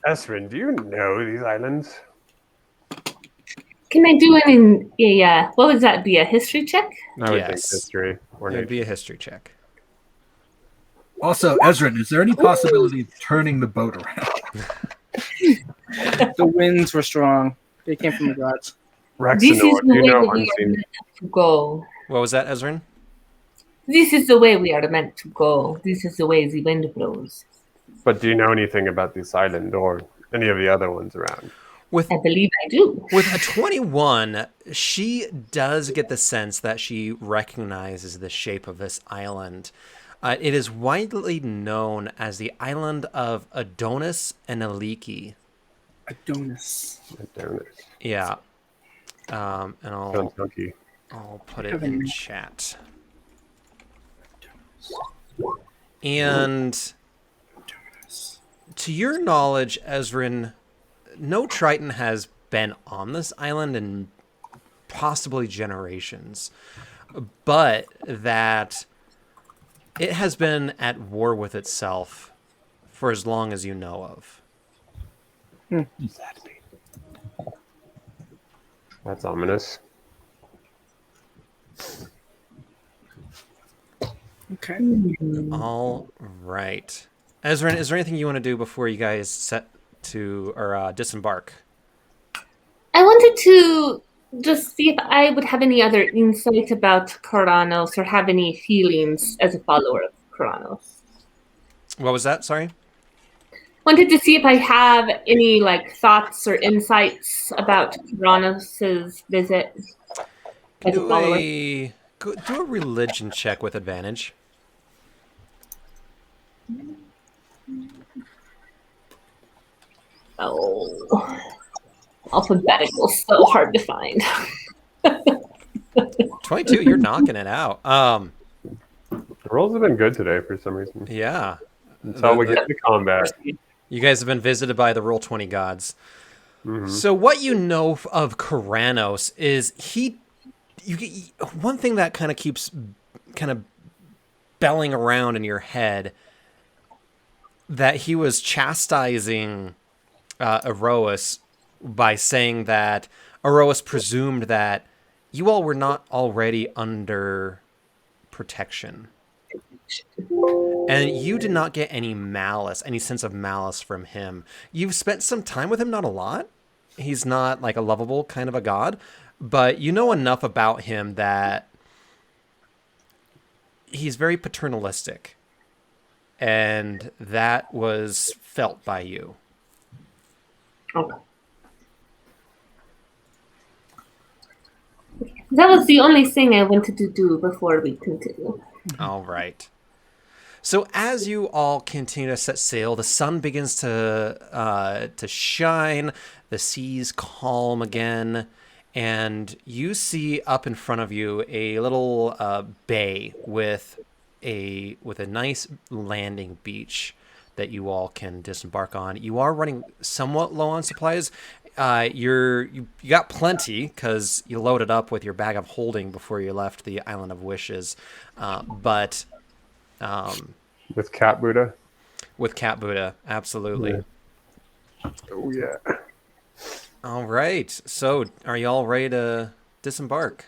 Esrin, do you know these islands? Can I do what would that be? A history check? I would think Yes. history or It would nature. be a history check. Also, Ezrin, is there any possibility of turning the boat around? The winds were strong. They came from the gods. This is Rexenor, the do you way know we are Unseen? meant to go. What was that, Ezrin? This is the way we are meant to go. This is the way the wind blows. But do you know anything about this island or any of the other ones around? With I believe I do. With a 21, she does get the sense that she recognizes the shape of this island. It is widely known as the island of Adonis and Aliki. Adonis. Yeah. And Sounds funky. I'll put it in chat. And to your knowledge, Ezrin, no Triton has been on this island in possibly generations, but that it has been at war with itself for as long as you know of. That's ominous. Okay. All right. Ezrin, is there anything you want to do before you guys set to or disembark? I wanted to just see if I would have any other insight about Karanos or have any feelings as a follower of Karanos. What was that? Sorry? Wanted to see if I have any thoughts or insights about Karanos' visit as a Do follower. do a religion check with advantage. Oh, alphabetical, so hard to find. 22, you're knocking it out. The rolls have been good today for some reason. Yeah. Until we get to combat. You guys have been visited by the Roll20 gods. Mm-hmm. So what you know of Karanos is one thing that kind of keeps belling around in your head, that he was chastising Aroas by saying that Aroas presumed that you all were not already under protection. And you did not get any sense of malice from him. You've spent some time with him, not a lot. He's not like a lovable kind of a god, but you know enough about him that he's very paternalistic. And that was felt by you. Okay. That was the only thing I wanted to do before we continue. All right. So as you all continue to set sail, the sun begins to shine, the seas calm again, and you see up in front of you a little bay with a nice landing beach that you all can disembark on. You are running somewhat low on supplies. You got plenty because you loaded up with your bag of holding before you left the Island of Wishes, but with Cat Buddha. With Cat Buddha, absolutely. Yeah. Oh yeah. All right. So, are you all ready to disembark?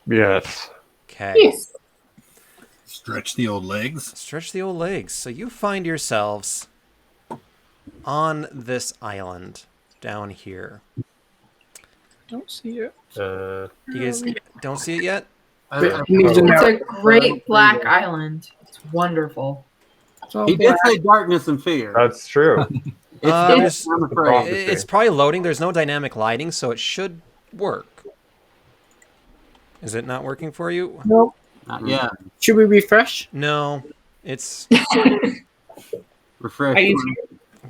Yes. Okay. Yes. Stretch the old legs. Stretch the old legs. So you find yourselves on this island down here. Don't see it. You guys don't see it yet? It's a great black island. It's wonderful. He did say darkness and fear. That's true. I'm afraid. It's probably loading. There's no dynamic lighting, so it should work. Is it not working for you? Nope. Not yet. Should we refresh? No. It's... Refresh.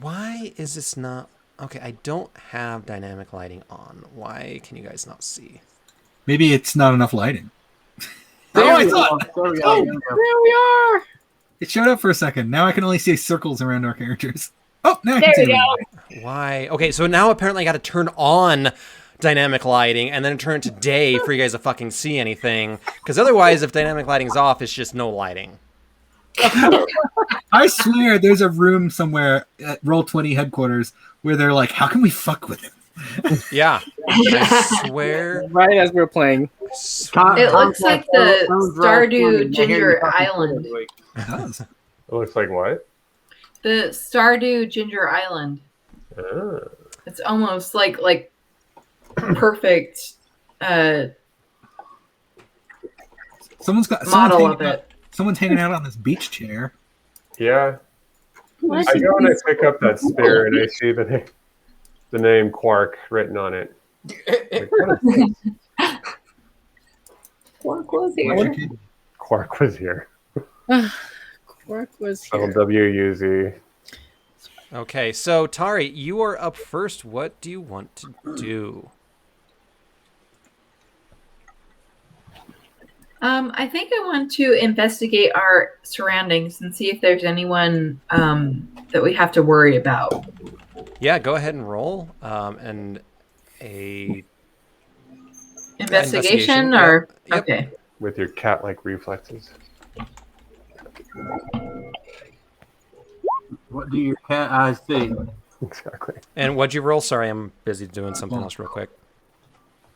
Why is this not... Okay, I don't have dynamic lighting on. Why can you guys not see? Maybe it's not enough lighting. There I we thought- go. There we Oh, go. there we are. It showed up for a second. Now I can only see circles around our characters. Oh, now I can There see we them. go. Why? Okay, so now apparently I got to turn on dynamic lighting and then turn it to day for you guys to fucking see anything. Because otherwise, if dynamic lighting's off, it's just no lighting. I swear there's a room somewhere at Roll20 headquarters where they're like, how can we fuck with him? Yeah. I swear. Right as we're playing. It looks like the Stardew Ginger Island. It does. It looks like what? The Stardew Ginger Island. Ah. It's almost like perfect Someone's model hanging of it. Someone's hanging out on this beach chair. Yeah. What I should go and we I pick up that spear and I see the name Quark written on it. Like, what is this? Quark was What you here? can- Quark was here. Quark was Spelled here. W-U-Z. Okay, so Tari, you are up first. What do you want to do? I think I want to investigate our surroundings and see if there's anyone that we have to worry about. Yeah, go ahead and roll. And a Investigation, Yep, or yep. okay. With your cat-like reflexes. What do your cat eyes see? Exactly. And what'd you roll? Sorry, I'm busy doing something else real quick.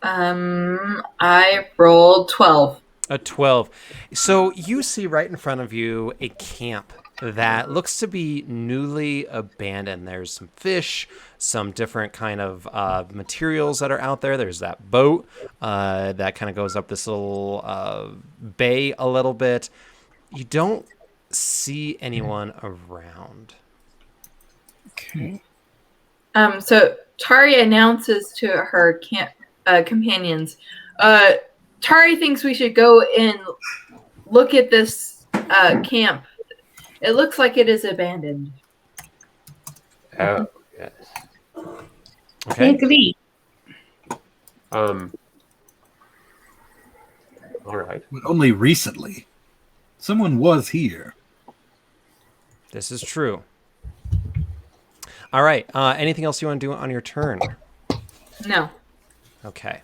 I rolled 12. A 12. So you see right in front of you a camp that looks to be newly abandoned. There's some fish, some different kind of materials that are out there. There's that boat that kind of goes up this little bay a little bit. You don't see anyone around. Okay. So Tari announces to her companions, Tari thinks we should go and look at this camp. It looks like it is abandoned. Oh, yes. I Okay. agree. All right. But only recently. Someone was here. This is true. All right. Anything else you want to do on your turn? No. Okay.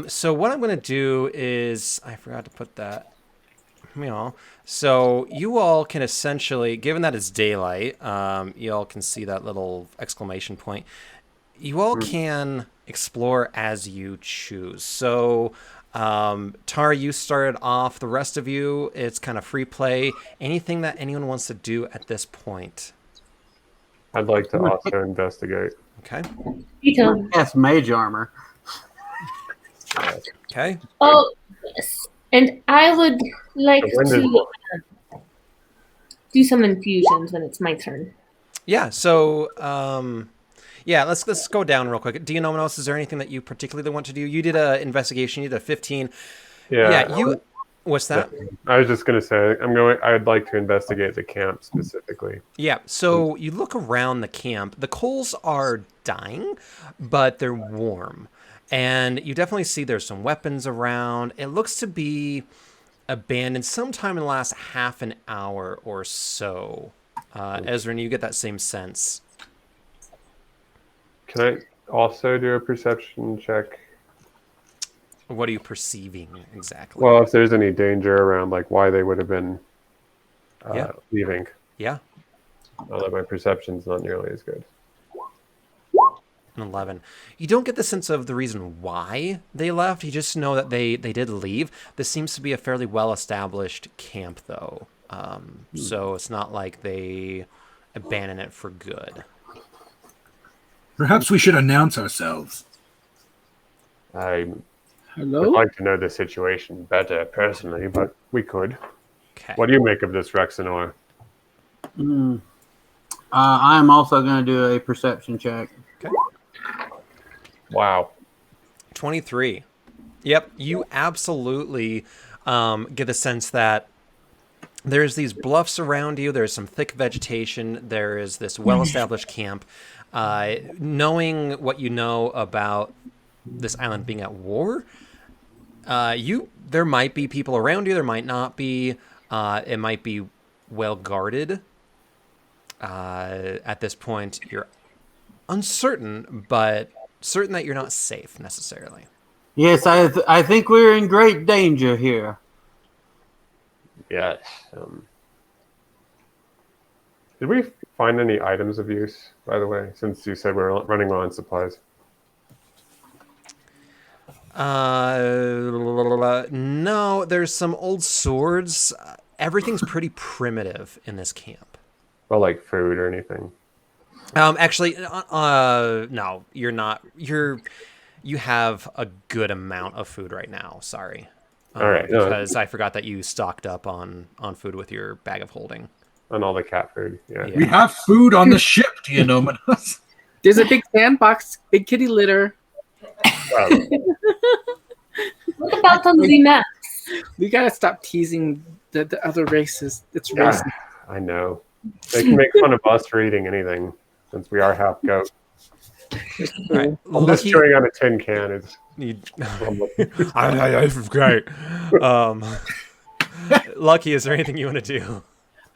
So what I'm going to do is, I forgot to put that. So you all can essentially, given that it's daylight, you all can see that little exclamation point. You all can explore as you choose. So Tara, you started off. The rest of you, it's kind of free play. Anything that anyone wants to do at this point? I'd like to also investigate. Okay. You too. That's mage armor. Okay. Oh, yes. And I would like The wind is to blowing. do some infusions when it's my turn. Yeah. So, yeah, let's go down real quick. Do you know what else? Is there anything that you particularly want to do? You did an investigation. You did a 15. Yeah. You. What's that? I was just gonna say I'd like to investigate the camp specifically. Yeah. So you look around the camp. The coals are dying, but they're warm, and you definitely see there's some weapons around. It looks to be abandoned sometime in the last half an hour or so. Ezra, you get that same sense. Can I also do a perception check? What are you perceiving exactly? Well, if there's any danger around, like why they would have been leaving. Yeah. Although my perception's not nearly as good. An 11. You don't get the sense of the reason why they left. You just know that they did leave. This seems to be a fairly well-established camp, though. So it's not like they abandon it for good. Perhaps we should announce ourselves. I Hello? would like to know the situation better personally, but we could. Okay. What do you make of this, Rexenor? I'm also going to do a perception check. Okay. Wow. 23. Yep, you absolutely get the sense that there's these bluffs around you. There's some thick vegetation. There is this well-established camp. Knowing what you know about this island being at war, there might be people around you. There might not be. It might be well guarded. At this point, you're uncertain, but certain that you're not safe necessarily. Yes, I think we're in great danger here. Yes. Did we find any items of use, by the way, since you said we're running low on supplies? No, there's some old swords. Everything's pretty primitive in this camp. Well, like food or anything? Actually, no, you're not. You have a good amount of food right now. Sorry. All right. No, Because I forgot that you stocked up on food with your bag of holding. on all the cat food. Yeah. Yeah. We have food on the ship, do you know, Manas? There's a big sandbox, big kitty litter. Well, What about on the map? We gotta stop teasing the other races. It's yeah, racist. I know. They can make fun of us for eating anything since we are half goat. All right. I'm just chewing on a tin can. It's Great. Lucky, is there anything you want to do?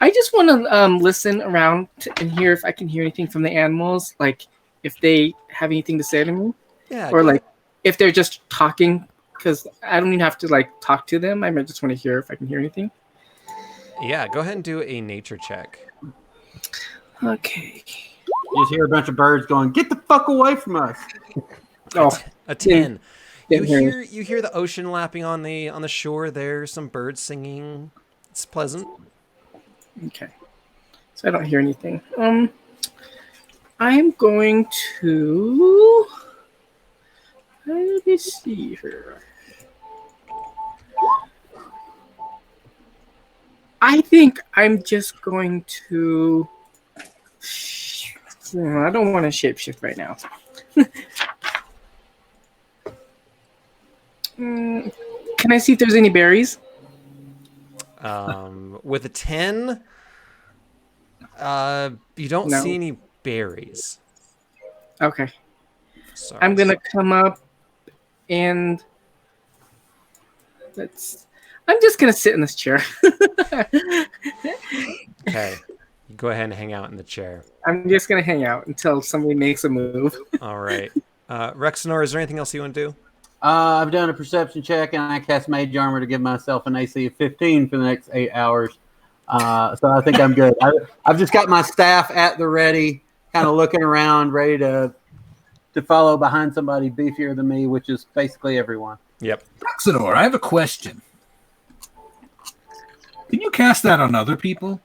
I just want to listen around and hear if I can hear anything from the animals, like if they have anything to say to me, Yeah. or like if they're just talking. Because I don't even have to like talk to them. I just want to hear if I can hear anything. Yeah. Go ahead and do a nature check. Okay. You just hear a bunch of birds going, "Get the fuck away from us!" Oh, A 10. You Didn't hear the ocean lapping on the shore there. Some birds singing. It's pleasant. okay. So I don't hear anything. I'm going to. Let me see here. I think I'm just going to. I don't want to shapeshift right now. Can I see if there's any berries? With a 10, you don't No. see any berries. Okay. Sorry. I'm gonna come up and I'm just gonna sit in this chair. Okay. You go ahead and hang out in the chair. I'm just gonna hang out until somebody makes a move. All right. Rexenor, is there anything else you want to do? I've done a perception check and I cast Mage Armor to give myself an AC of 15 for the next 8 hours. So I think I'm good. I've just got my staff at the ready, kind of looking around, ready to follow behind somebody beefier than me, which is basically everyone. Yep. Rexenor, I have a question. Can you cast that on other people?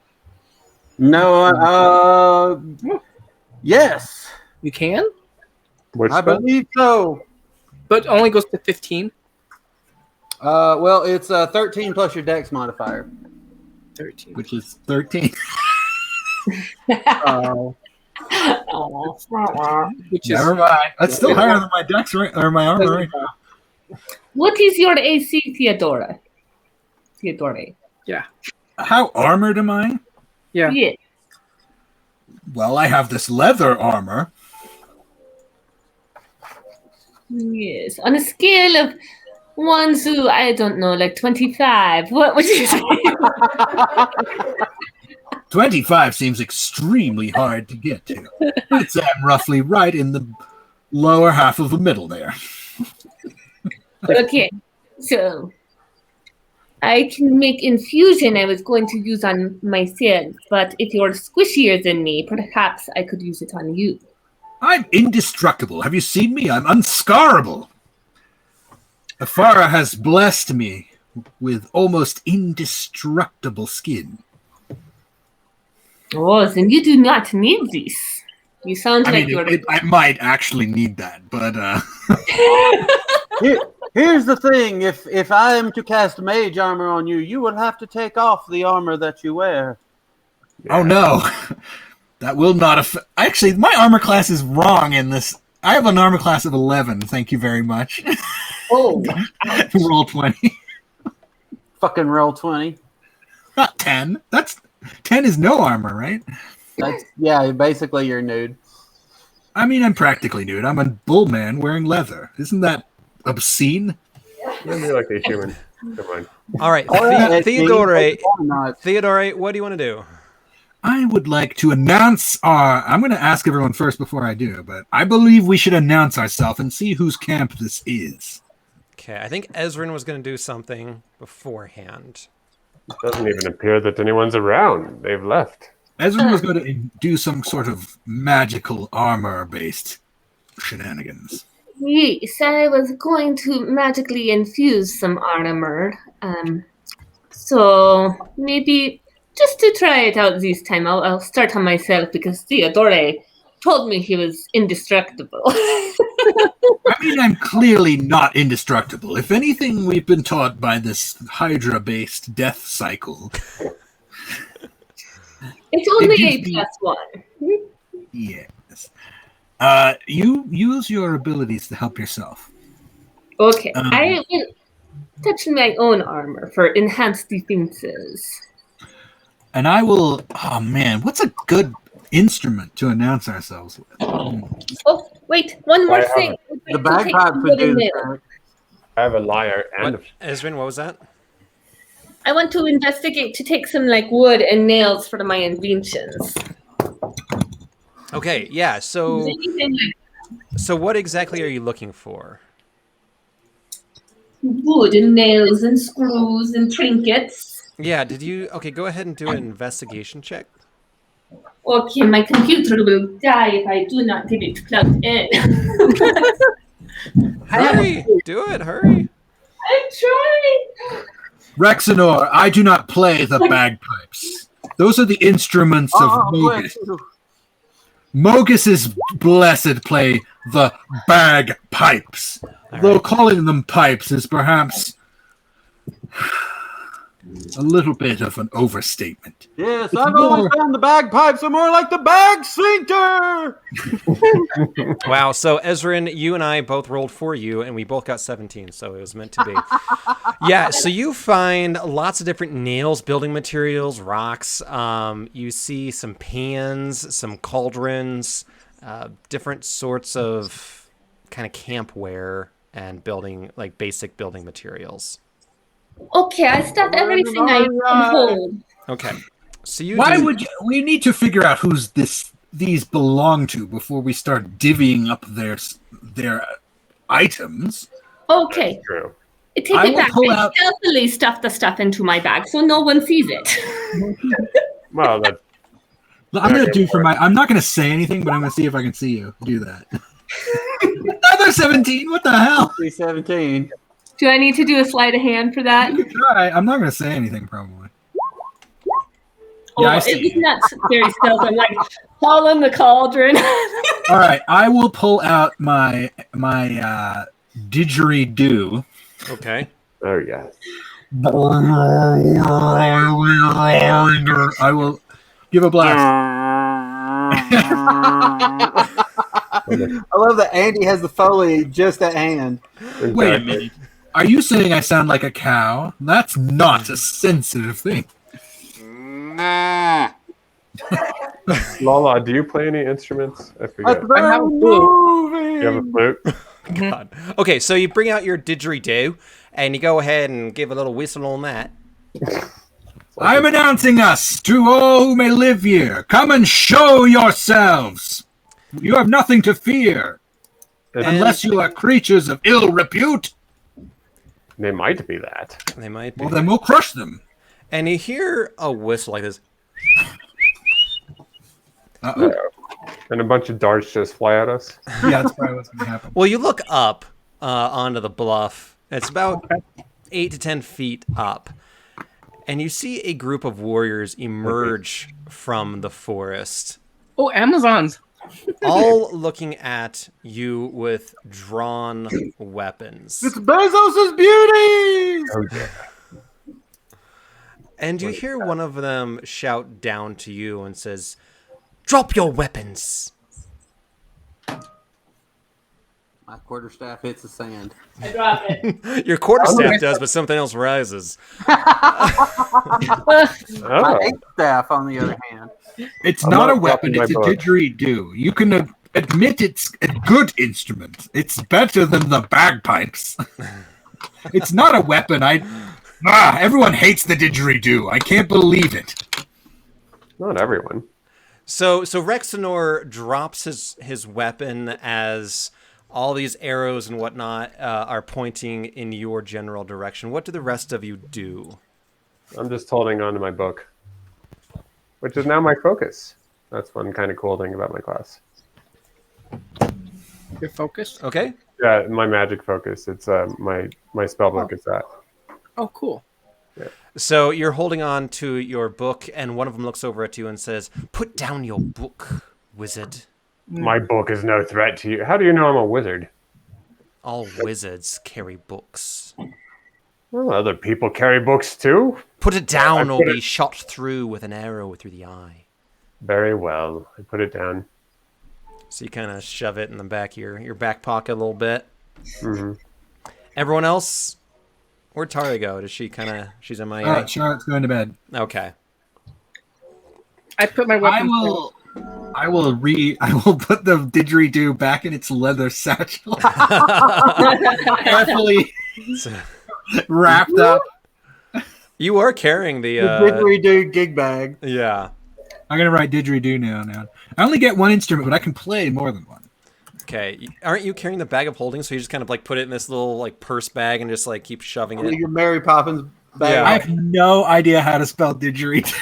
No, yes, You can, which I spell? believe so. but only goes to 15. Well, it's 13 plus your Dex modifier. 13. Which is 13. Oh. Which is Never mind. That's still higher than my dex or my armor right now. What is your AC, Theodore? How armored am I? yeah. Yes. Well, I have this leather armor. Yes. On a scale of 1 to, I don't know, like 25, what would you say? 25 seems extremely hard to get to. I'd say I'm roughly right in the lower half of the middle there. Okay, so I can make infusion I was going to use on myself, but if you're squishier than me, perhaps I could use it on you. I'm indestructible. Have you seen me? I'm unscarable. Afara has blessed me with almost indestructible skin. Oh, then you do not need this. You sound like you're... I might actually need that, but Here's the thing: if I am to cast Mage Armor on you, you would have to take off the armor that you wear. oh no, that will not affect. Actually, my armor class is wrong in this. I have an armor class of 11. Thank you very much. Oh, Roll 20. Fucking roll 20. Not 10. That's 10 is no armor, right? Yeah, basically you're nude. I mean, I'm practically nude. I'm a bull man wearing leather. Isn't that obscene? Maybe like a human. Never mind. All right. Theodore, what do you want to do? I would like to announce I'm going to ask everyone first before I do, but I believe we should announce ourselves and see whose camp this is. Okay, I think Ezrin was going to do something beforehand. It doesn't even appear that anyone's around. They've left. Ezra was going to do some sort of magical armor-based shenanigans. yes, I was going to magically infuse some armor. So maybe just to try it out this time, I'll start on myself because Theodore, told me he was indestructible. I mean, I'm clearly not indestructible. If anything, we've been taught by this Hydra-based death cycle. It's only gives a me- plus one. Yes. You use your abilities to help yourself. Okay, Um, I will touch my own armor for enhanced defenses. And I will... Oh, man, what's a good instrument to announce ourselves with? Oh, wait, one more I have thing. The bagpipes would do the trick. I have a lyre and What, Ezrin, what was that? I want to investigate to take some like wood and nails for my inventions. Okay, yeah. So Anything like so what exactly are you looking for? wood and nails and screws and trinkets. Yeah, did you... Okay, go ahead and do an investigation check. Okay, my computer will die if I do not get it plugged in. Hurry! Do it, hurry! I'm trying. Rexenor, I do not play the bagpipes. Those are the instruments of Mogus. Mogus's blessed play the bagpipes. Though calling them pipes is perhaps a little bit of an overstatement. Yes, It's I've always more- found the bagpipes are more like the bag sphincter. Wow, so Ezrin, you and I both rolled for you, and we both got 17, so it was meant to be. Yeah, so you find lots of different nails, building materials, rocks. You see some pans, some cauldrons, different sorts of kind of campware and building, like basic building materials. Okay, I stopped everything I can hold. Okay, so you Why do- would you, we need to figure out who's these belong to before we start divvying up their items? Okay, true. take I it will back. pull I out- stealthily stuff the stuff into my bag so no one sees it. Well, that I'm gonna do for my. I'm not gonna say anything, but I'm gonna see if I can see you do that. Another 17. What the hell? 17. Do I need to do a sleight of hand for that? You can try. I'm not gonna say anything probably. Oh, Yeah, I it see. was not very stealth. I'm like, haul in the cauldron. All right, I will pull out my didgeridoo. Okay. oh yeah. I will give a blast. I love that Andy has the Foley just at hand. Wait a minute. Are you saying I sound like a cow? That's not a sensitive thing. Lala, do you play any instruments? I forget. That's very have a flute. moving. You have a flute? God. Okay, so you bring out your didgeridoo, and you go ahead and give a little whistle on that. I am announcing us to all who may live here. Come and show yourselves. You have nothing to fear, unless you are creatures of ill repute. They might be that. They might be. Well, then we'll crush them. And you hear a whistle like this. Uh-oh. And a bunch of darts just fly at us. Yeah, that's probably what's going to happen. Well, you look up onto the bluff. It's about 8 to 10 feet up. And you see a group of warriors emerge from the forest, Oh, Amazons. all looking at you with drawn weapons. It's Bezos' beauty. Oh, yeah. And you hear one of them shout down to you and says, "Drop your weapons." My quarterstaff hits the sand. I drop it. Your quarterstaff does, but something else rises. My Oh, eighth staff, on the other hand. It's I'm not a not weapon, dropping it's a my book. didgeridoo. You can admit it's a good instrument. It's better than the bagpipes. It's not a weapon. Everyone hates the didgeridoo. I can't believe it. not everyone. So Rexenor drops his weapon as all these arrows and whatnot are pointing in your general direction. What do the rest of you do? I'm just holding on to my book, which is now my focus. That's one kind of cool thing about my class. You're focused. Okay. Yeah, my magic focus. It's my spell book. It's that. Oh, cool. So you're holding on to your book, and one of them looks over at you and says, "Put down your book, wizard." My book is no threat to you. How do you know I'm a wizard? All wizards carry books. Well, other people carry books too. Put it down I or put be it- shot through with an arrow through the eye. Very well. I put it down. So you kind of shove it in the back of your back pocket a little bit. Mm-hmm. Everyone else, where'd Tara go? Does she she's in my... Charlotte's going to bed. Okay. I put my weapon. I will put the didgeridoo back in its leather satchel. Carefully wrapped up. You are carrying the... The didgeridoo gig bag. Yeah. I'm going to write didgeridoo now. I only get one instrument, but I can play more than one. Okay. Aren't you carrying the bag of holding? So you just kind of like put it in this little like purse bag and just like keep shoving it? Your Mary Poppins bag. Yeah. I have no idea how to spell didgeridoo.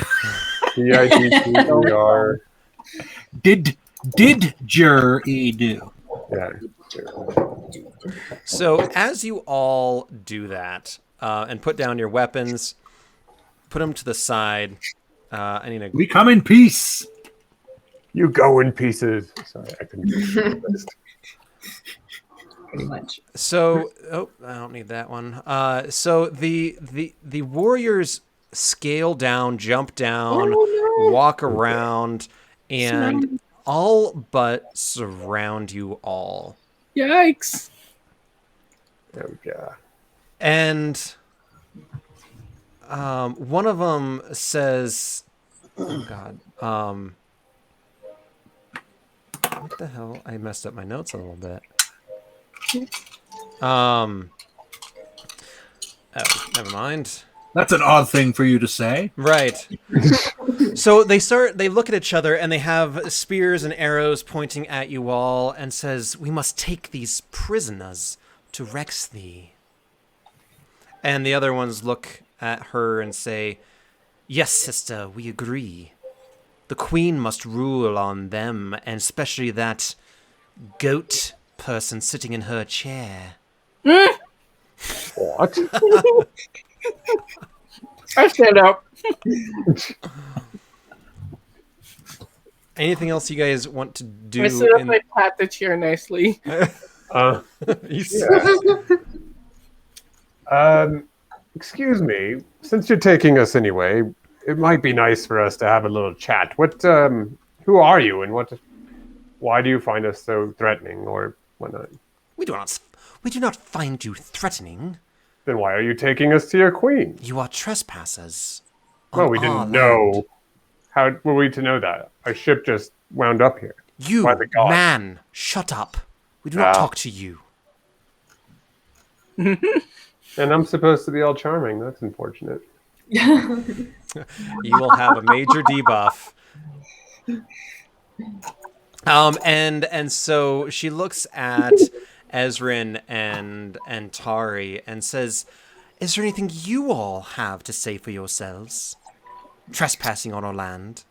D-I-D-G-E-R. Didgeridoo. Yeah. So as you all do that and put down your weapons, put them to the side. I need to... We come in peace. You go in pieces. Sorry, I couldn't. Pretty much. So, I don't need that one. So the warriors scale down, jump down, walk around, and all but surround you all. Yikes! There we go. And one of them says, "Oh God, what the hell? I messed up my notes a little bit." Oh, never mind. That's an odd thing for you to say. Right. So they look at each other and they have spears and arrows pointing at you all and says, "We must take these prisoners to Rexthee." And the other ones look at her and say, "Yes, sister, we agree. The queen must rule on them, and especially that goat person sitting in her chair." What? I stand up. Anything else you guys want to do? I sit up. I pat the chair nicely. Excuse me. Since you're taking us anyway, it might be nice for us to have a little chat. Who are you, and why do you find us so threatening, or whatnot? We do not find you threatening. Then why are you taking us to your queen? You are trespassers. Well, we didn't know. How were we to know that? Our ship just wound up here. You, By the gods. man, shut up. We do not talk to you. And I'm supposed to be all charming. That's unfortunate. You will have a major debuff. And so she looks at Ezrin and Tari and says, "Is there anything you all have to say for yourselves? Trespassing on our land."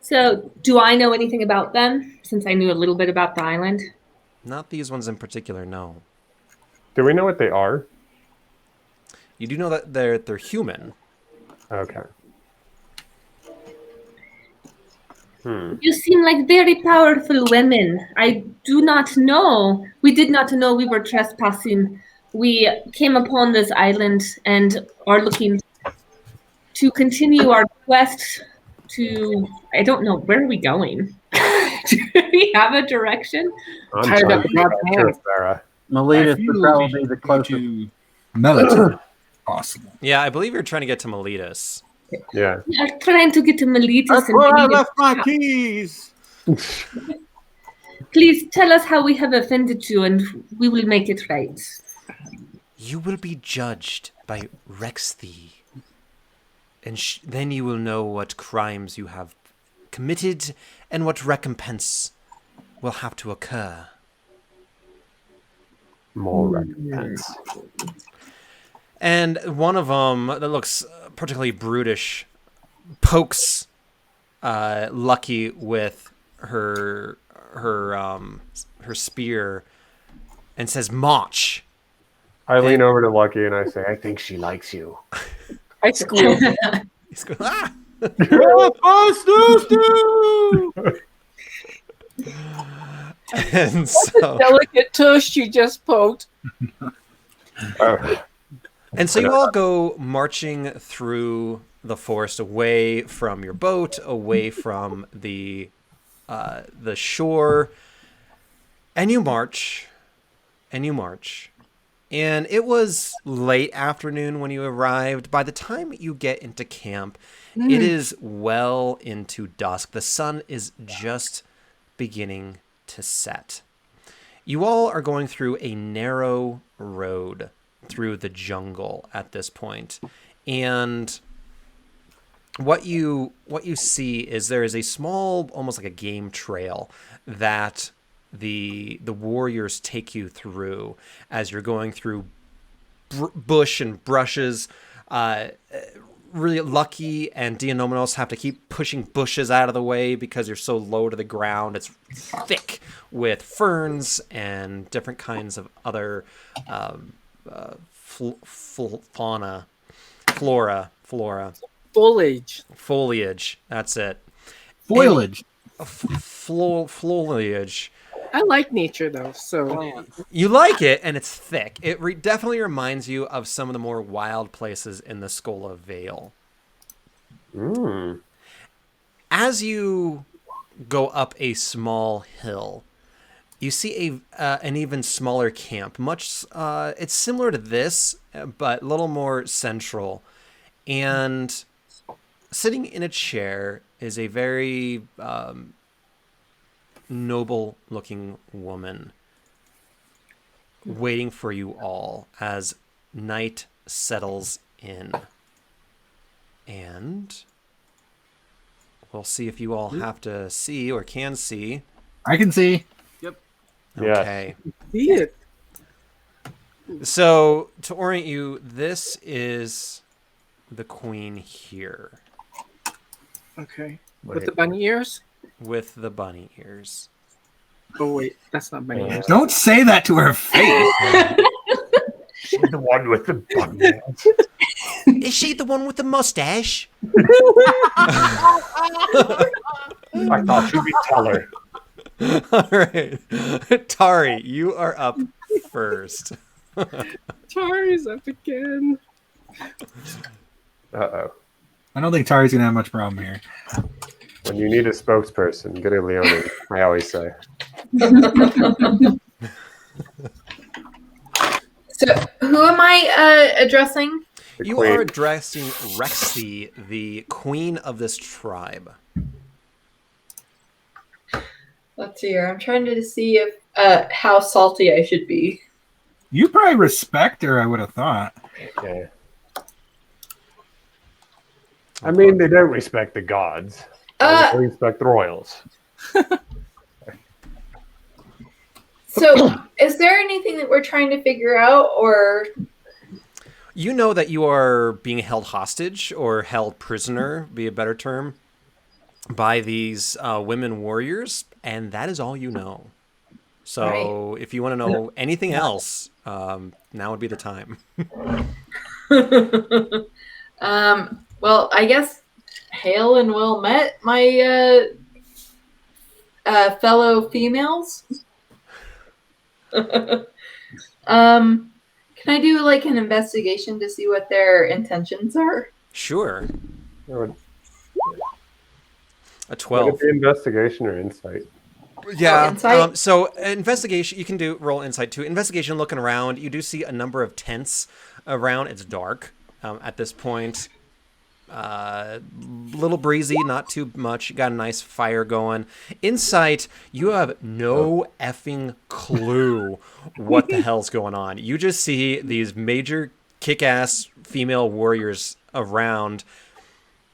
So, do I know anything about them, since I knew a little bit about the island? Not these ones in particular, no. Do we know what they are? You do know that they're human. Okay. You seem like very powerful women. I do not know. We did not know we were trespassing. We came upon this island and are looking to continue our quest to... I don't know. Where are we going? Do we have a direction? I'm Tired sorry up God's about hand. this, Sarah. Miletus I feel would we probably should be the go closest. to Melita, possible. Yeah, I believe you're trying to get to Miletus. Yeah. We are trying to get to Miletus. That's and where I maybe- left my keys. Please tell us how we have offended you and we will make it right. You will be judged by Rexthee. And then you will know what crimes you have committed and what recompense will have to occur. More recompense. And one of them that looks particularly brutish pokes Lucky with her spear and says, "March." I lean over to Lucky and I say, "I think she likes you." I squeal. He's going, "Ah!" And so, Delicate tush you just poked. and so you all go marching through the forest, away from your boat, away from the shore, and you march, and you march. And it was late afternoon when you arrived. By the time you get into camp, it is well into dusk. The sun is just beginning to set. You all are going through a narrow road through the jungle at this point. And what you see is there is a small, almost like a game trail that the warriors take you through as you're going through bush and brushes. Really Lucky and Dianominos have to keep pushing bushes out of the way because you're so low to the ground. It's thick with ferns and different kinds of other flora. Foliage. That's it. Foliage. Foliage. I like nature though, so You like it, and it's thick. It definitely reminds you of some of the more wild places in the Skola Vale. As you go up a small hill, you see an even smaller camp. It's similar to this, but a little more central. And sitting in a chair is a very noble-looking woman waiting for you all as night settles in. And we'll see if you all have to see or can see. I can see. Yep. Okay. see it. So, to orient you, this is the queen here. Okay. Wait. With the bunny ears? With the bunny ears. Oh wait, that's not bunny ears. Don't say that to her face. The one with the bunny. Is she the one with the mustache? I thought you'd be taller. All right. Tari, you are up first. Tari's up again. Uh-oh. I don't think Tari's gonna have much problem here. When you need a spokesperson, get a Leonin, I always say. So, who am I addressing? The You queen. are addressing Rexy, the queen of this tribe. Let's see here. I'm trying to see if how salty I should be. You probably respect her, I would have thought. Okay. I mean, they don't respect the gods. They respect the royals. So, is there anything that we're trying to figure out, or You know that you are being held hostage or held prisoner, be a better term, by these women warriors, and that is all you know. So if you want to know anything else, now would be the time. well, I guess Hale and Will met my fellow females. Can I do like an investigation to see what their intentions are? Sure. Would A it 12. be investigation or insight? Yeah. Insight? So investigation, you can do roll insight too. Investigation, looking around, you do see a number of tents around. It's dark at this point. Little breezy, not too much. You got a nice fire going. Insight, you have no effing clue what the hell's going on. You just see these major kick-ass female warriors around.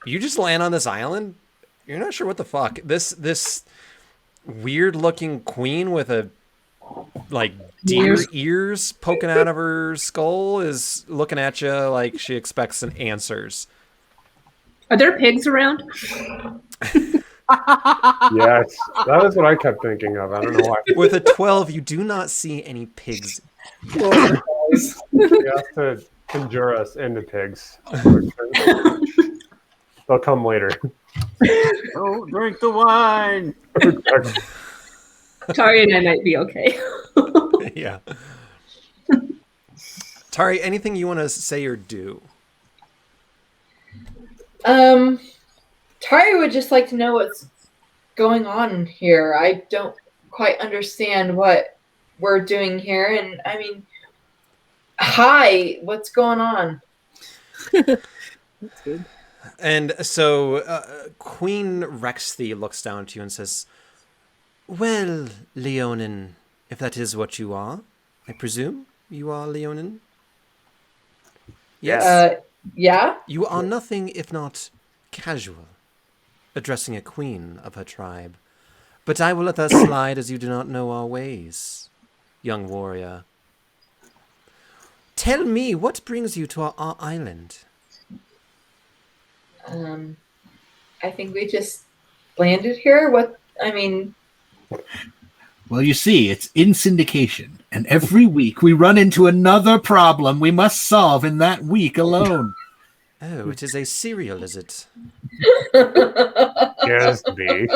You just land on this island. You're not sure what the fuck. This weird-looking queen with a like deer ears poking out of her skull is looking at you like she expects some answers. Are there pigs around? Yes, that is what I kept thinking of. I don't know why. With a 12, you do not see any pigs. You have to conjure us into pigs. They'll come later. Don't drink the wine. Tari and I might be okay. Yeah. Tari, anything you want to say or do? Tari would just like to know what's going on here. I don't quite understand what we're doing here, and I mean, hi, what's going on? That's good. And so Queen Rexthy looks down at you and says, "Well, Leonin, if that is what you are, I presume you are Leonin? Yes? Yeah? You are nothing if not casual, addressing a queen of her tribe. But I will let that slide as you do not know our ways, young warrior. Tell me, what brings you to our island?" I think we just landed here. Well, you see, it's in syndication, and every week we run into another problem we must solve in that week alone. Oh, it is a serial, is it? Yes, be.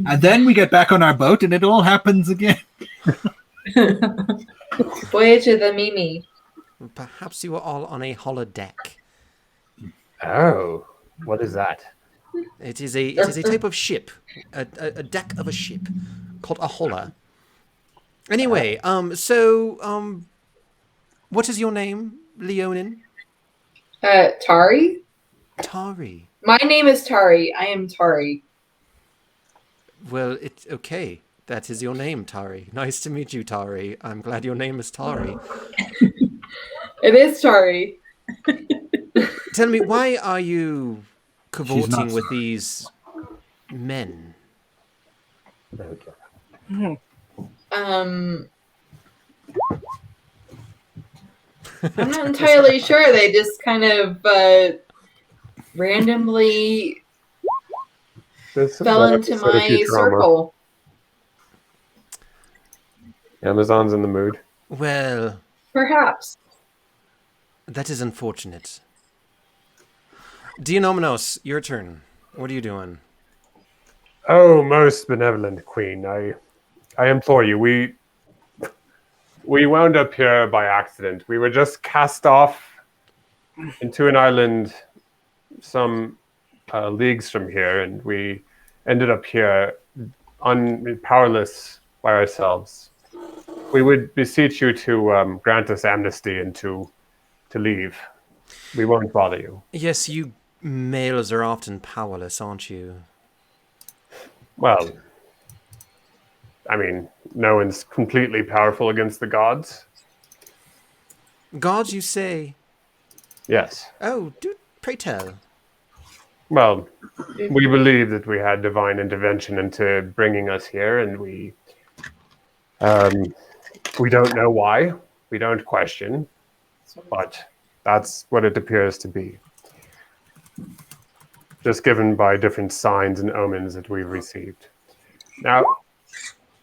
And then we get back on our boat and it all happens again. Voyage of the Mimi. Perhaps you are all on a holodeck. Oh, what is that? It is a type of ship, a deck of a ship, called a hola. Anyway, what is your name, Leonin? Tari? Tari. My name is Tari. I am Tari. Well, it's okay. That is your name, Tari. Nice to meet you, Tari. I'm glad your name is Tari. It is Tari. Tell me, why are you She's cavorting not with sorry. these men? I'm not entirely sure. They just kind of randomly This is fell one into episode of my Futurama. circle. Amazon's in the mood. Well, Perhaps. that is unfortunate. Dionomenos, your turn. What are you doing? Oh, most benevolent queen, I implore you. We wound up here by accident. We were just cast off into an island some leagues from here, and we ended up here powerless by ourselves. We would beseech you to grant us amnesty and to leave. We won't bother you. Yes, you males are often powerless, aren't you? Well, I mean, no one's completely powerful against the gods. Gods, you say? Yes. Oh, do pray tell. Well, we believe that we had divine intervention into bringing us here, and we don't know why. We don't question, but that's what it appears to be. Just given by different signs and omens that we've received. Now,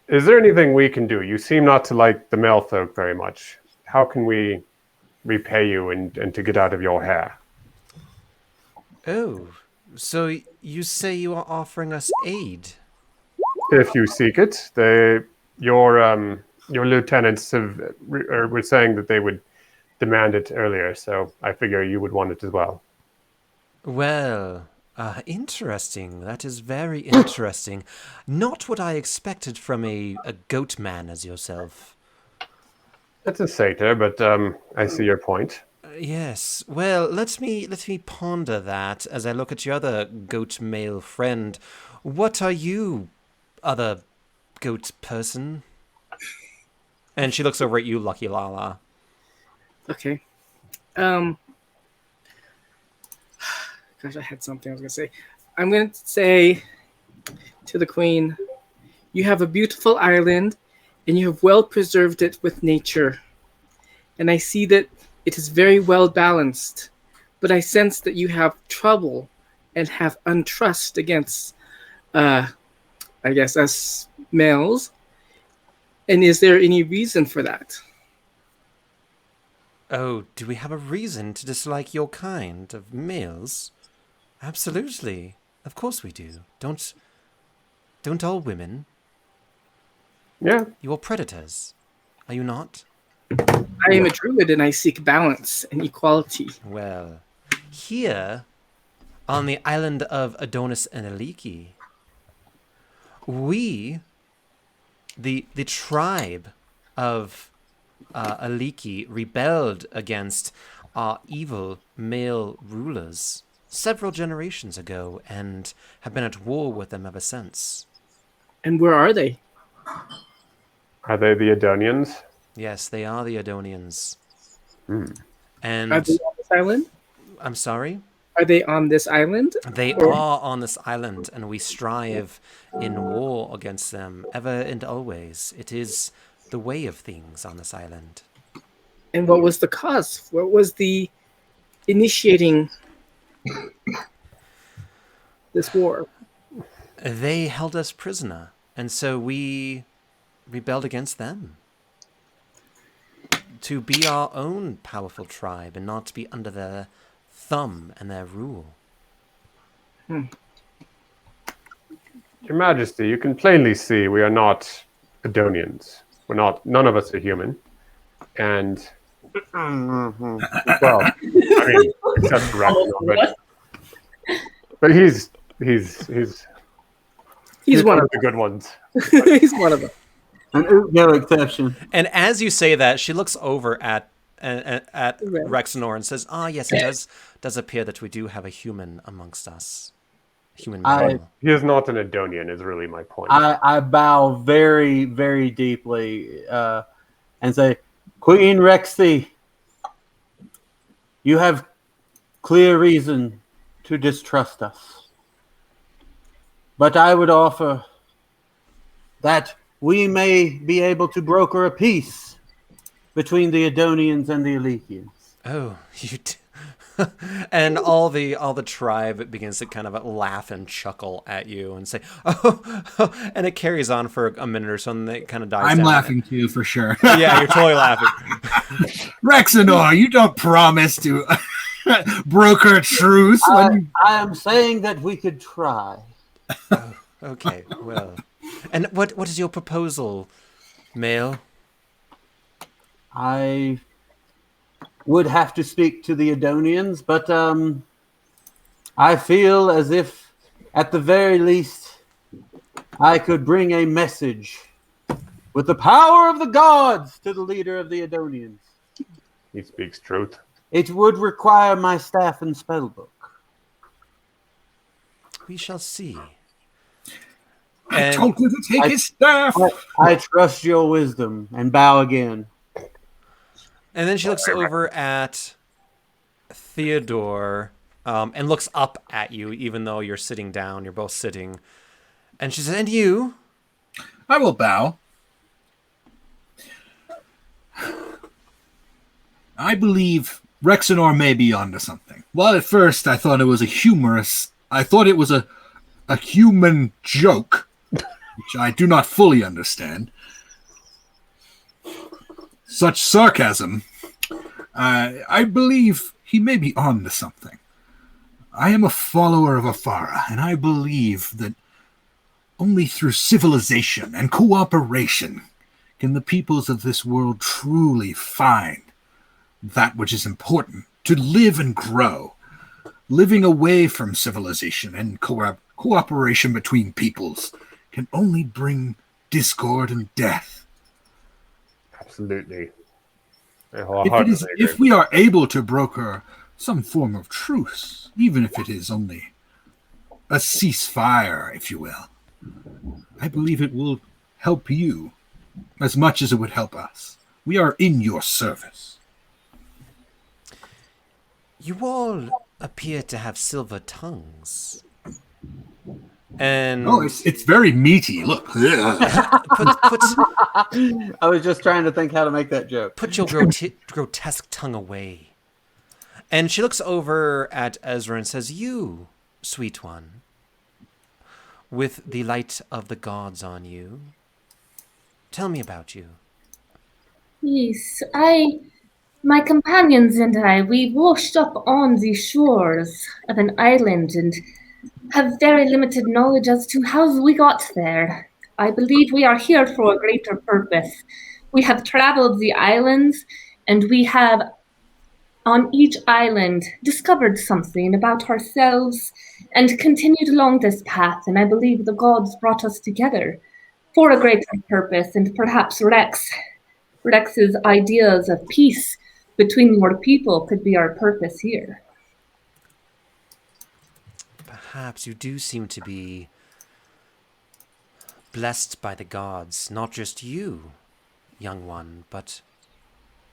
is there anything we can do? You seem not to like the male folk very much. How can we repay you and to get out of your hair? Oh, so you say you are offering us aid? If you seek it, your lieutenants were saying that they would demand it earlier, so I figure you would want it as well. Well, interesting. That is very interesting. Not what I expected from a goat man as yourself. It's a satyr, but I see your point. Yes. Well, let me ponder that as I look at your other goat male friend. What are you, other goat person? And she looks over at you, Lucky Lala. Okay. Gosh, I had something I was gonna say. I'm gonna say to the queen, you have a beautiful island, and you have well preserved it with nature. And I see that it is very well balanced, but I sense that you have trouble and have untrust against, I guess, us males. And is there any reason for that? Oh, do we have a reason to dislike your kind of males? Absolutely. Of course we do. Don't all women? Yeah. You are predators, are you not? I am a druid and I seek balance and equality. Well, here on the island of Adonis and Aliki, we, the tribe of Aliki, rebelled against our evil male rulers several generations ago and have been at war with them ever since. And where are they? Are they the Adonians? Yes, they are the Adonians. Are And they on this island? I'm sorry? Are they on this island? They are on this island, and we strive in war against them ever and always. It is the way of things on this island. And what was the cause? What was the initiating this war? They held us prisoner, and so we rebelled against them. To be our own powerful tribe and not to be under their thumb and their rule. Your Majesty, you can plainly see we are not Adonians. We're not. None of us are human. And well, I mean, except for Ragnar, but he's One of the good ones. them. He's one of them. No exception. And as you say that, she looks over at Rexenor and says, yes, it does appear that we do have a human amongst us. Human male. He is not an Adonian, is really my point. I bow very, very deeply and say, Queen Rexy, you have clear reason to distrust us. But I would offer that we may be able to broker a peace between the Adonians and the Alikians. Oh, you and all the tribe begins to kind of laugh and chuckle at you and say, oh, and it carries on for a minute or so, and then it kind of dies down. I'm laughing too, for sure. Yeah, you're totally laughing. Rexenor, you don't promise to broker a truce. I am saying that we could try. Oh, okay, well. And what is your proposal, Male? I would have to speak to the Adonians, but I feel as if, at the very least, I could bring a message with the power of the gods to the leader of the Adonians. He speaks truth. It would require my staff and spellbook. We shall see. I told you to take his staff. I trust your wisdom and bow again. And then she looks over at Theodore and looks up at you, even though you're sitting down. You're both sitting. And she says, and you? I will bow. I believe Rexenor may be onto something. Well, at first I thought it was a human joke, which I do not fully understand. Such sarcasm. I believe he may be on to something. I am a follower of Afara, and I believe that only through civilization and cooperation can the peoples of this world truly find that which is important to live and grow. Living away from civilization and cooperation between peoples can only bring discord and death. Absolutely. If we are able to broker some form of truce, even if it is only a ceasefire, if you will, I believe it will help you as much as it would help us. We are in your service. You all appear to have silver tongues. And it's very meaty. Look. put I was just trying to think how to make that joke. Put your grotesque tongue away. And she looks over at Ezra and says, you, sweet one, with the light of the gods on you, tell me about you. Yes, my companions and I, we washed up on the shores of an island and have very limited knowledge as to how we got there. I believe we are here for a greater purpose. We have traveled the islands, and we have on each island discovered something about ourselves and continued along this path. And I believe the gods brought us together for a greater purpose, and perhaps Rex's ideas of peace between your people could be our purpose here. Perhaps you do seem to be blessed by the gods, not just you, young one, but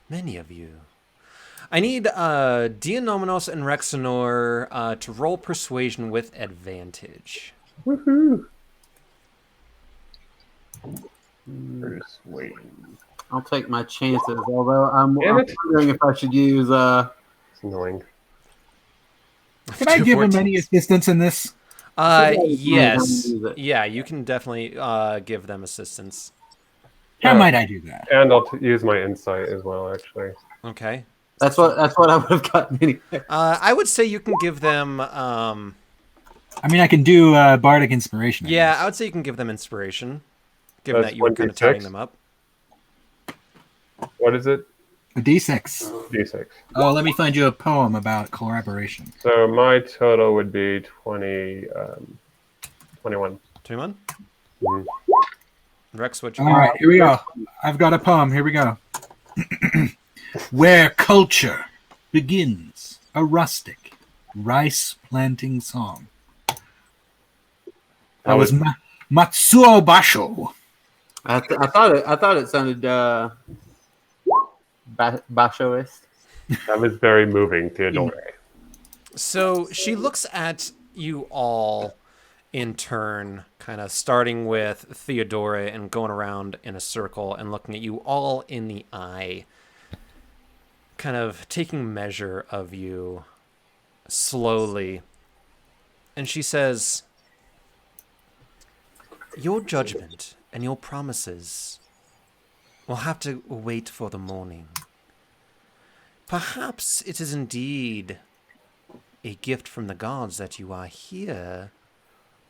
many of you. I need Dianominos and Rexanor to roll persuasion with advantage. Woohoo! Persuasion. I'll take my chances, although I'm Damn it. wondering if I should use It's annoying. Can I give him 14. any assistance in this? Yes. use it. Yeah, you can definitely give them assistance. How might I do that? And I'll use my insight as well, actually. Okay. That's what I would have gotten anyway. I would say you can give them... I mean, I can do bardic inspiration. I would say you can give them inspiration, given That's that you were kind of 1d6? tying them up. What is it? A D6. D6. Oh, let me find you a poem about collaboration. So my total would be 21. 21? Mhm. Rex, what you All right, here we go. I've got a poem. Here we go. Where culture begins, a rustic rice planting song. That was Matsuo Basho. I thought it sounded Bashoist. That was very moving, Theodore. So she looks at you all in turn, kind of starting with Theodora and going around in a circle and looking at you all in the eye, kind of taking measure of you slowly. And she says, "Your judgment and your promises will have to wait for the morning. Perhaps it is indeed a gift from the gods that you are here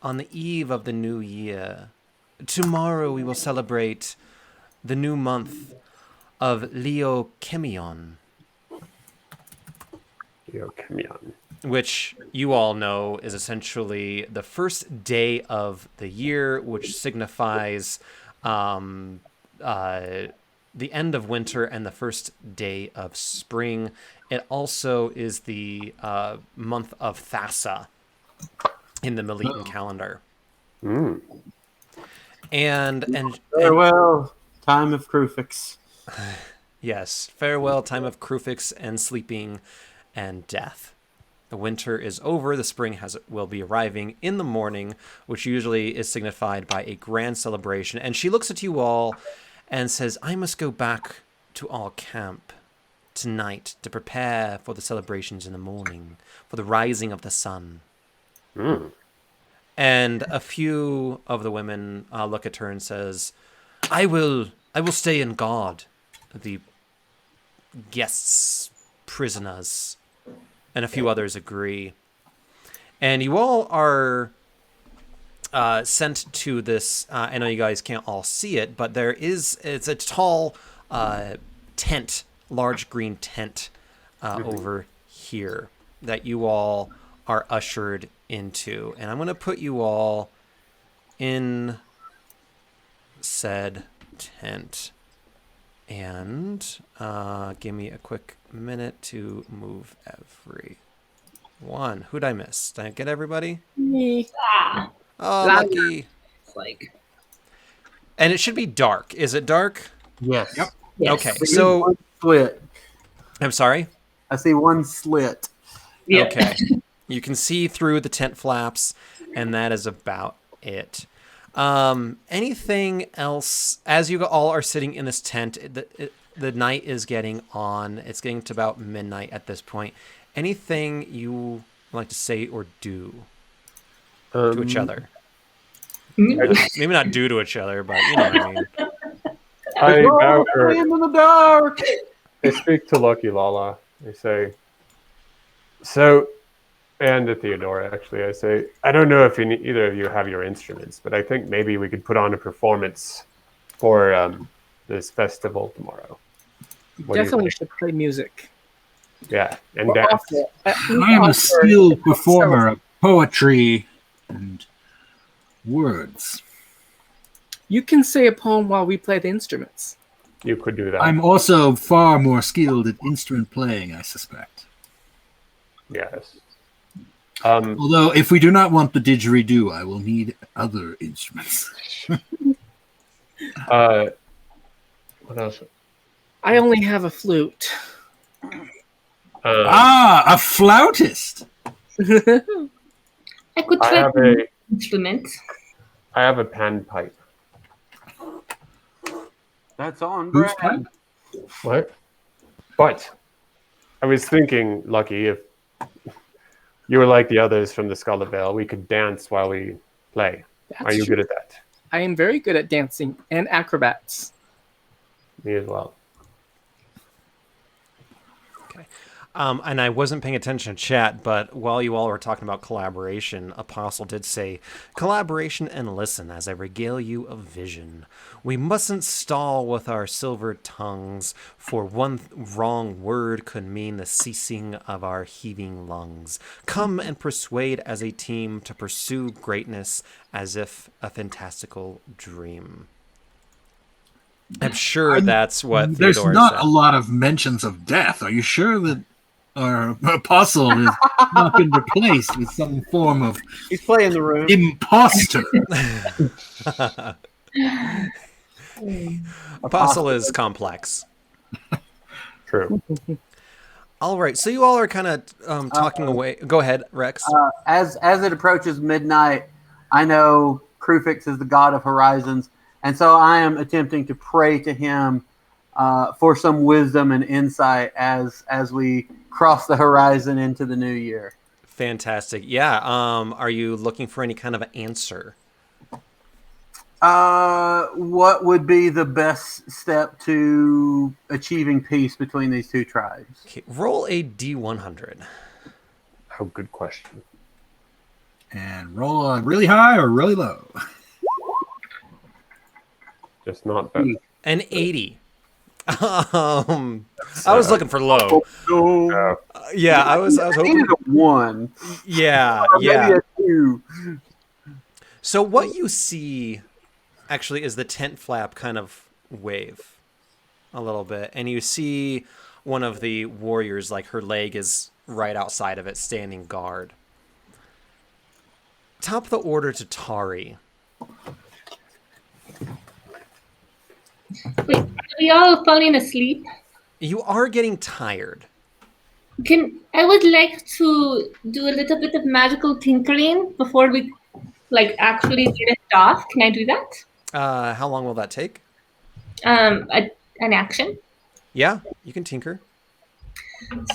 on the eve of the new year. Tomorrow we will celebrate the new month of Leo Chemion, which you all know is essentially the first day of the year, which signifies the end of winter and the first day of spring. It also is the month of Thassa in the Melitan calendar. Mm. And Farewell, time of Krufix. Yes, farewell, time of Krufix and sleeping and death. The winter is over. The spring will be arriving in the morning, which usually is signified by a grand celebration. And she looks at you all and says, "I must go back to our camp tonight to prepare for the celebrations in the morning, for the rising of the sun." Mm. And a few of the women look at her and says, I will stay and guard the guests, prisoners." And a few others agree. And you all are sent to this. I know you guys can't all see it, but it's a tall tent, large green tent over here that you all are ushered into. And I'm going to put you all in said tent. And give me a quick minute to move everyone. Who'd I miss? Did I get everybody? Me. Ah, Oh, lucky. It's like, And it should be dark. Is it dark? Yes. Yep. yes. Okay, I see so one slit. I'm sorry. I see one slit. Yeah. Okay. You can see through the tent flaps, and that is about it. Anything else? As you all are sitting in this tent, the night is getting on. It's getting to about midnight at this point. Anything you would like to say or do to each other? Maybe not do to each other, but you know what I mean. I bow, I am in the dark. they speak to Lucky Lala. They say, "So, And to Theodora, actually, I say, I don't know if either of you have your instruments, but I think maybe we could put on a performance for this festival tomorrow. You What do you definitely think? should play music. Yeah, and Or dance. offer, at least I am a offer skilled performer celebrate. of poetry and words. You can say a poem while we play the instruments. You could do that. I'm also far more skilled at instrument playing, I suspect. Yes. Although, if we do not want the didgeridoo, I will need other instruments. What else? I only have a flute. A flautist! I could I try have an a instrument. I have a panpipe. That's on Who's brand. What? But I was thinking, Lucky, if you were like the others from the Scarlet Veil, we could dance while we play. That's Are you true. good at that? I am very good at dancing and acrobats. Me as well. And I wasn't paying attention to chat, but while you all were talking about collaboration, Apostle did say, collaboration and listen as I regale you of vision. We mustn't stall with our silver tongues, for one wrong word could mean the ceasing of our heaving lungs. Come and persuade as a team to pursue greatness as if a fantastical dream. I'm sure that's what There's Theodora not said. a lot of mentions of death. Are you sure that our apostle has not been replaced with some form of He's playing the room. imposter? Apostle is complex. True. All right, so you all are kind of talking away. Go ahead, Rex. As it approaches midnight, I know Krufix is the god of horizons, and so I am attempting to pray to him for some wisdom and insight as we cross the horizon into the new year. Fantastic. Yeah. Are you looking for any kind of answer? What would be the best step to achieving peace between these two tribes? Okay, roll a D100. Oh, good question. And roll really high or really low? Just not that. An 80. I was looking for low. Yeah, I was I hoping. needed a 1. Yeah, Or yeah. maybe a 2. So what you see actually is the tent flap kind of wave a little bit, and you see one of the warriors, like her leg is right outside of it, standing guard. Top the order to Tari. Wait, are we all falling asleep? You are getting tired. I would like to do a little bit of magical tinkering before we actually get it off. Can I do that? How long will that take? An action. Yeah, you can tinker.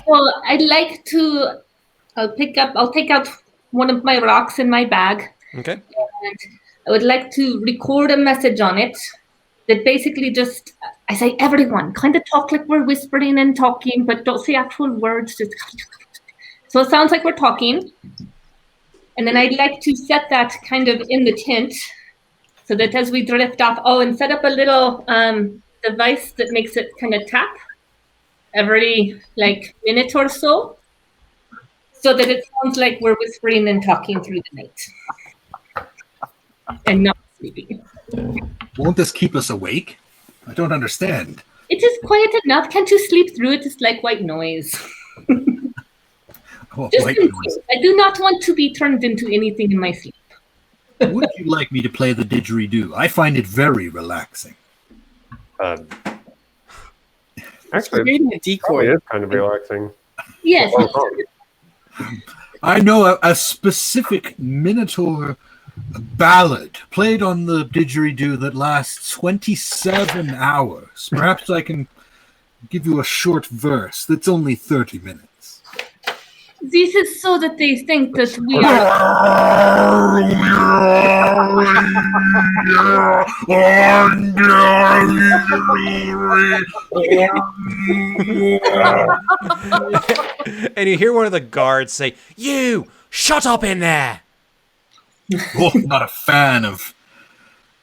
So I'd like to. I'll take out one of my rocks in my bag, Okay. and I would like to record a message on it that basically just I say everyone kind of talk like we're whispering and talking, but don't say actual words. Just so it sounds like we're talking. And then I'd like to set that kind of in the tent so that as we drift off, and set up a little device that makes it kind of tap every minute or so that it sounds like we're whispering and talking through the night and not sleeping. Won't this keep us awake? I don't understand. It is quiet enough. Can't you sleep through it? It's like white noise. Oh, Just white in noise. case. I do not want to be turned into anything in my sleep. Would you like me to play the didgeridoo? I find it very relaxing. Actually, Creating a it decoy. is kind of relaxing. Yes. I know a specific Minotaur ballad played on the didgeridoo that lasts 27 hours. Perhaps I can give you a short verse that's only 30 minutes. This is so that they think that we are. And you hear one of the guards say, "You, shut up in there!" Wolf, not a fan of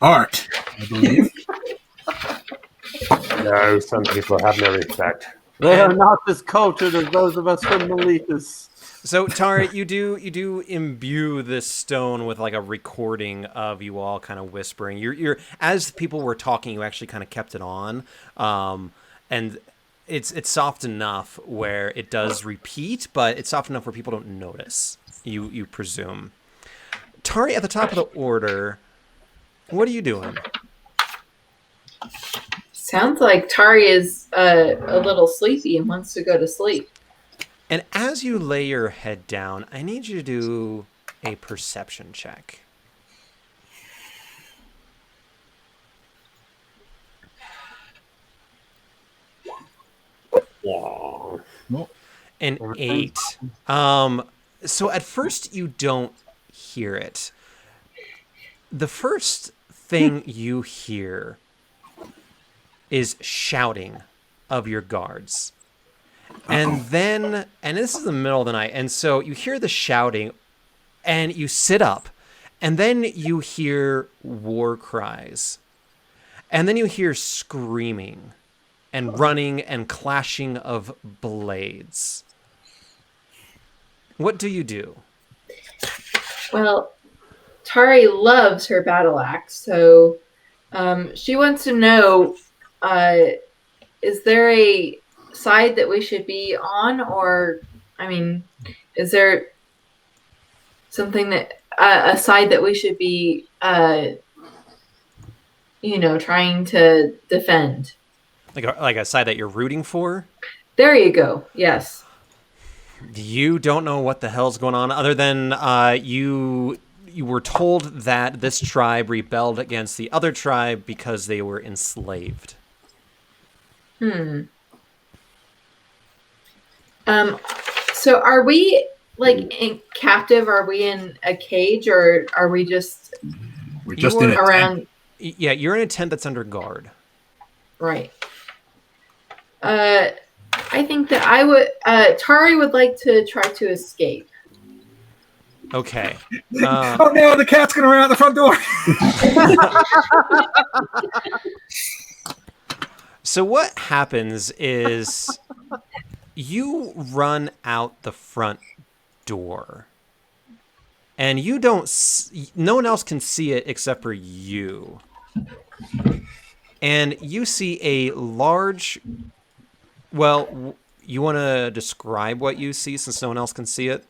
art, I believe. No, some people have no respect. They are not as cultured as those of us from Miletus. So Tari, you do imbue this stone with like a recording of you all kind of whispering. You're as people were talking, you actually kind of kept it on, and it's soft enough where it does repeat, but it's soft enough where people don't notice. You presume. Tari, at the top of the order, what are you doing? Sounds like Tari is a little sleepy and wants to go to sleep. And as you lay your head down, I need you to do a perception check. Yeah. An 8. So at first you don't hear it. The first thing you hear is shouting of your guards. And then, and this is the middle of the night, and so you hear the shouting, and you sit up, and then you hear war cries. And then you hear screaming, and running, and clashing of blades. What do you do? Well, Tari loves her battle axe, so she wants to know, is there a side that we should be on, or, I mean, is there something that, a side that we should be, trying to defend? Like a side that you're rooting for? There you go, yes. You don't know what the hell's going on, other than you were told that this tribe rebelled against the other tribe because they were enslaved. So are we captive? Are we in a cage, or are we just We're just in around? Yeah, you're in a tent that's under guard. Right. I think that Tari would like to try to escape. Okay. Oh no, the cat's gonna run out the front door. So what happens is you run out the front door, and you don't. No one else can see it except for you. And you see a large. Well, you want to describe what you see since no one else can see it?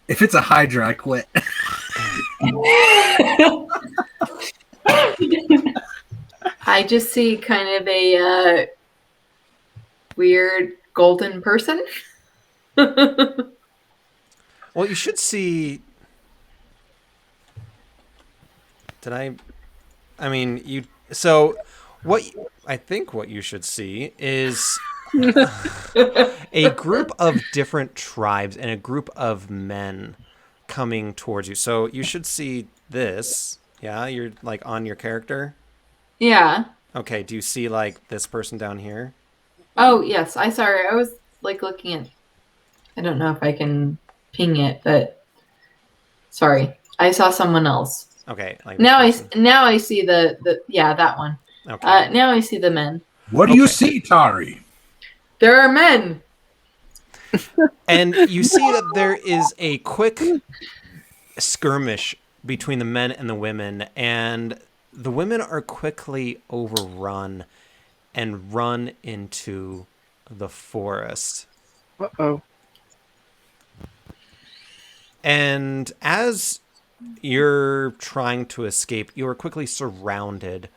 If it's a Hydra, I quit. I just see kind of a weird golden person. Well, you should see. I mean, you. So, I think what you should see is a group of different tribes and a group of men coming towards you. So you should see this. Yeah, you're like on your character. Yeah. Okay. Do you see like this person down here? Oh yes, I was looking at. I don't know if I can ping it, but sorry, I saw someone else. Okay. Like now I see the that one. Okay. Now I see the men. What do you see, Tari? There are men. And you see that there is a quick skirmish between the men and the women, and the women are quickly overrun and run into the forest. Uh-oh. And as you're trying to escape, you are quickly surrounded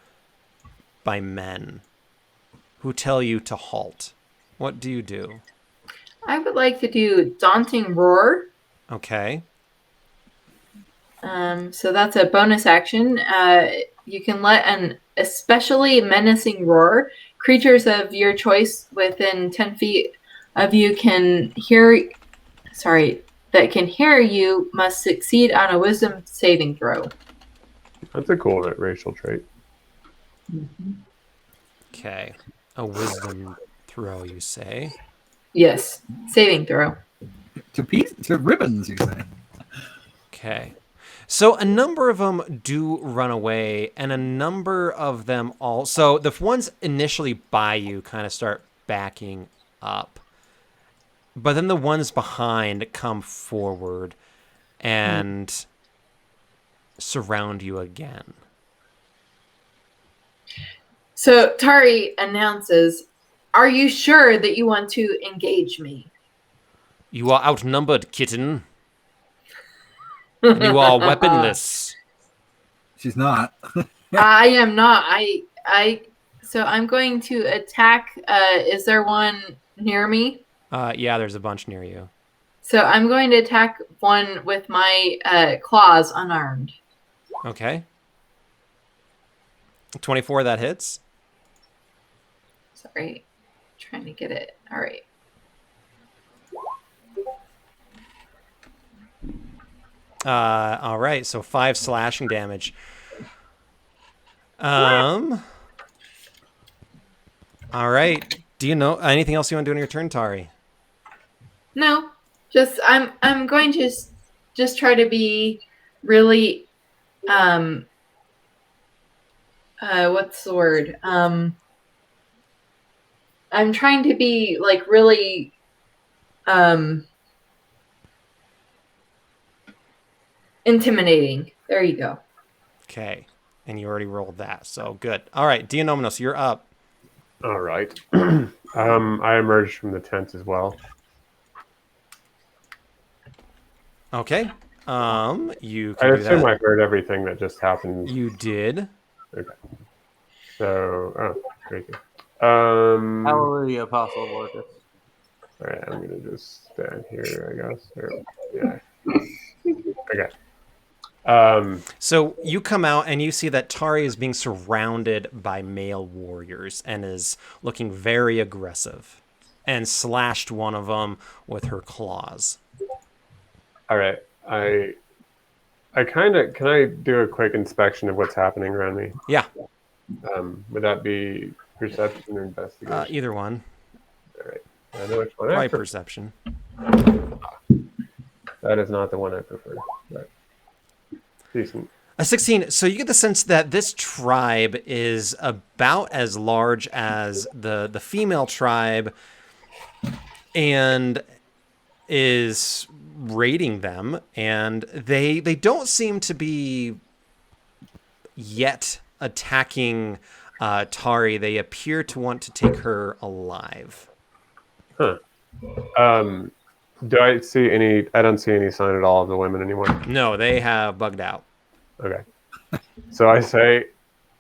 by men who tell you to halt. What do you do? I would like to do Daunting Roar. Okay. So that's a bonus action. You can let an especially menacing roar creatures of your choice within 10 feet of you can hear. Sorry, that can hear you must succeed on a wisdom saving throw. That's a cool racial trait. Okay. A wisdom throw, you say? Yes, saving throw. To ribbons, you say. Okay. So a number of them do run away, and a number of them also... The ones initially by you kind of start backing up. But then the ones behind come forward and surround you again. So Tari announces, "Are you sure that you want to engage me?" You are outnumbered, kitten. And you are weaponless. She's not. I am not. So I'm going to attack. Is there one near me? Yeah, there's a bunch near you. So I'm going to attack one with my claws unarmed. Okay. 24, that hits. Sorry. Trying to get it. All right. All right, so 5 slashing damage. All right. Do you know anything else you want to do on your turn, Tari? No, just I'm going to just try to be really what's the word? I'm trying to be like really intimidating. There you go. Okay. And you already rolled that, so good. All right, Dianomnos, you're up. All right. I emerged from the tent as well. Okay. You I can do assume that. I heard everything that just happened. You did. Okay. So, thank you. Hallelujah, Apostle Marcus. All right, I'm gonna just stand here, I guess. Yeah. Okay. So you come out and you see that Tari is being surrounded by male warriors and is looking very aggressive and slashed one of them with her claws. All right. Can I do a quick inspection of what's happening around me? Yeah. Would that be perception or investigation? Either one. All right. I know which one Probably I prefer. perception. That is not the one I prefer. But decent. A 16. So you get the sense that this tribe is about as large as the female tribe and is raiding them, and they don't seem to be yet attacking Tari. They appear to want to take her alive. Huh. Do I see any? I don't see any sign at all of the women anymore. No, they have bugged out. Okay. So I say,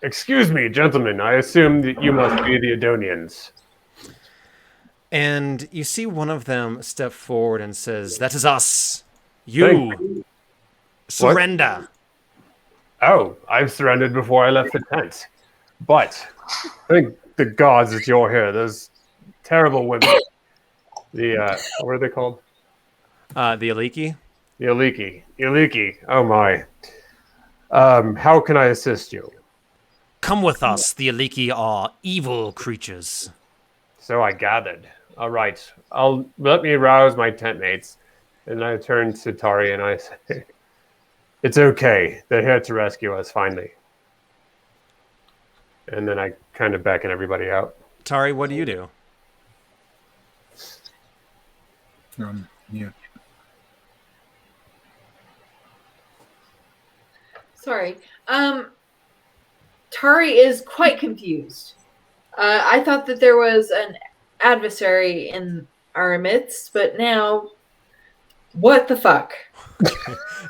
"Excuse me, gentlemen. I assume that you must be the Adonians." And you see one of them step forward and says, "That is us. You surrender." Oh, I've surrendered before I left the tent. But thank the gods that you're here. Those terrible women. The what are they called? The Aliki. The Aliki. Aliki. Oh my. How can I assist you? Come with us. The Aliki are evil creatures. So I gathered. All right. Let me rouse my tent mates. And I turn to Tari and I say, "It's okay. They're here to rescue us finally." And then I kind of beckon everybody out. Tari, what do you do? Yeah. Sorry. Tari is quite confused. I thought that there was an adversary in our midst, but now, what the fuck?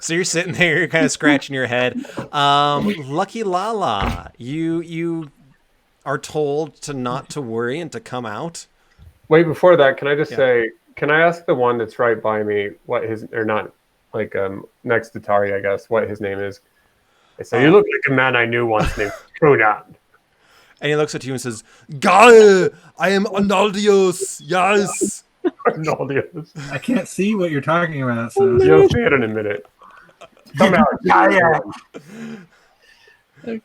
So you're sitting there, you're kind of scratching your head. Lucky Lala, you are told to not to worry and to come out. Wait, before that, can I just say, can I ask the one that's right by me what his, or not, like next to Tari, I guess, what his name is? I say, "You look like a man I knew once named Conan." And he looks at you and says, "Gal, I am Arnaldios. Yes." Arnaldios. I can't see what you're talking about. So You'll see it in a minute. Come out.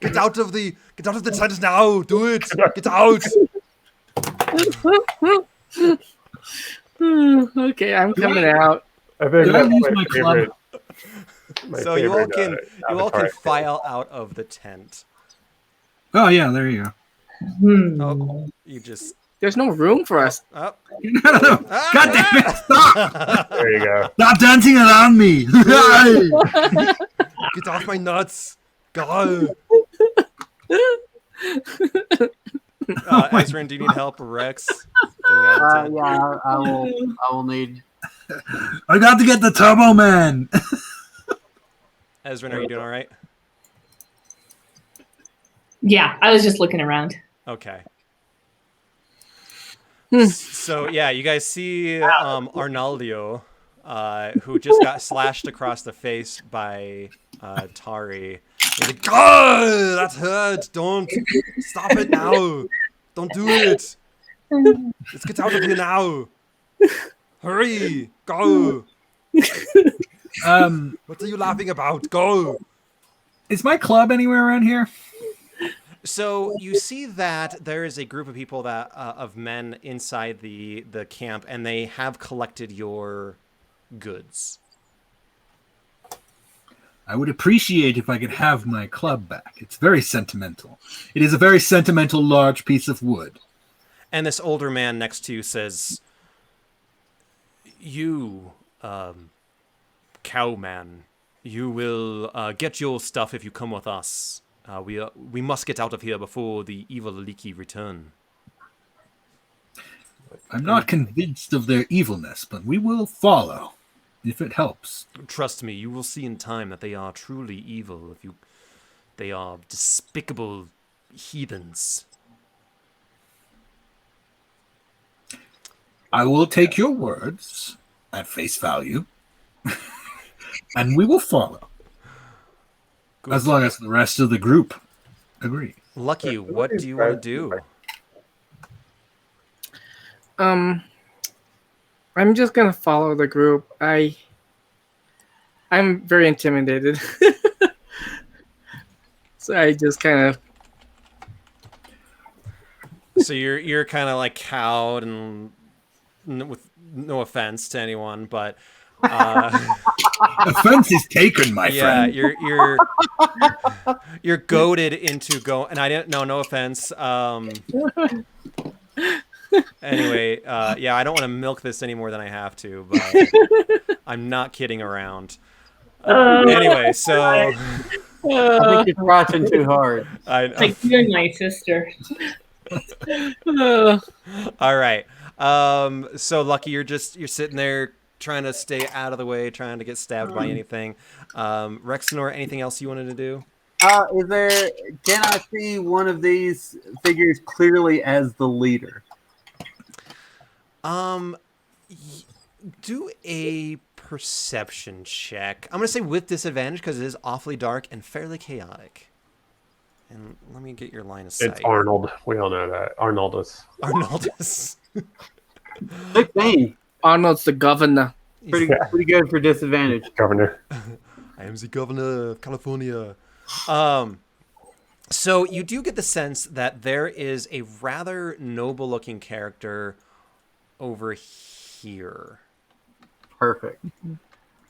Get out of the tent now. Do it. Get out. Okay, I'm coming out. I think Did I that's lose my my favorite. So you all can file out of the tent. oh yeah, there you go. Oh, you just There's no room for us. oh. No. God damn it! Stop! There you go. Stop dancing around me! Get off my nuts. Go. Ezrin, do you need help, Rex? Getting out of the tent? Yeah, I will need. I got to get the Turbo Man. Ezrin, are you doing all right? Yeah, I was just looking around. Okay. So yeah, you guys see Arnaldio, who just got slashed across the face by Tari. He's like, "Oh, that hurt! Don't stop it now! Don't do it! Let's get out of here now! Hurry! Go! What are you laughing about? Go!" Is my club anywhere around here? So you see that there is a group of people that of men inside the camp, and they have collected your goods. I would appreciate if I could have my club back. It's very sentimental. It is a very sentimental, large piece of wood. And this older man next to you says, "You, cowman, you will get your stuff if you come with us. We must get out of here before the evil Aliki return." I'm not convinced of their evilness, but we will follow, if it helps. Trust me, you will see in time that they are truly evil. They are despicable heathens. I will take your words at face value, and we will follow. Good. As long as the rest of the group agree. Lucky, what do you want to do? I'm just gonna follow the group. I'm very intimidated. So I just kind of. So you're kind of like cowed, and with no offense to anyone, but offense is taken, my friend. Yeah, you're goaded into go, and I didn't. No offense. Anyway, yeah, I don't want to milk this any more than I have to, but I'm not kidding around. Anyway, so I think you're watching too hard. Like you and my sister. All right. So Lucky, you're sitting there trying to stay out of the way, trying to get stabbed by anything. Rexenor, anything else you wanted to do? Can I see one of these figures clearly as the leader? Do a perception check. I'm gonna say with disadvantage because it is awfully dark and fairly chaotic. And let me get your line of sight. It's Arnold. We all know that. Arnoldus. Big thing. Arnold's the governor. Pretty good for disadvantage. Governor. I am the governor of California. So you do get the sense that there is a rather noble-looking character over here. Perfect.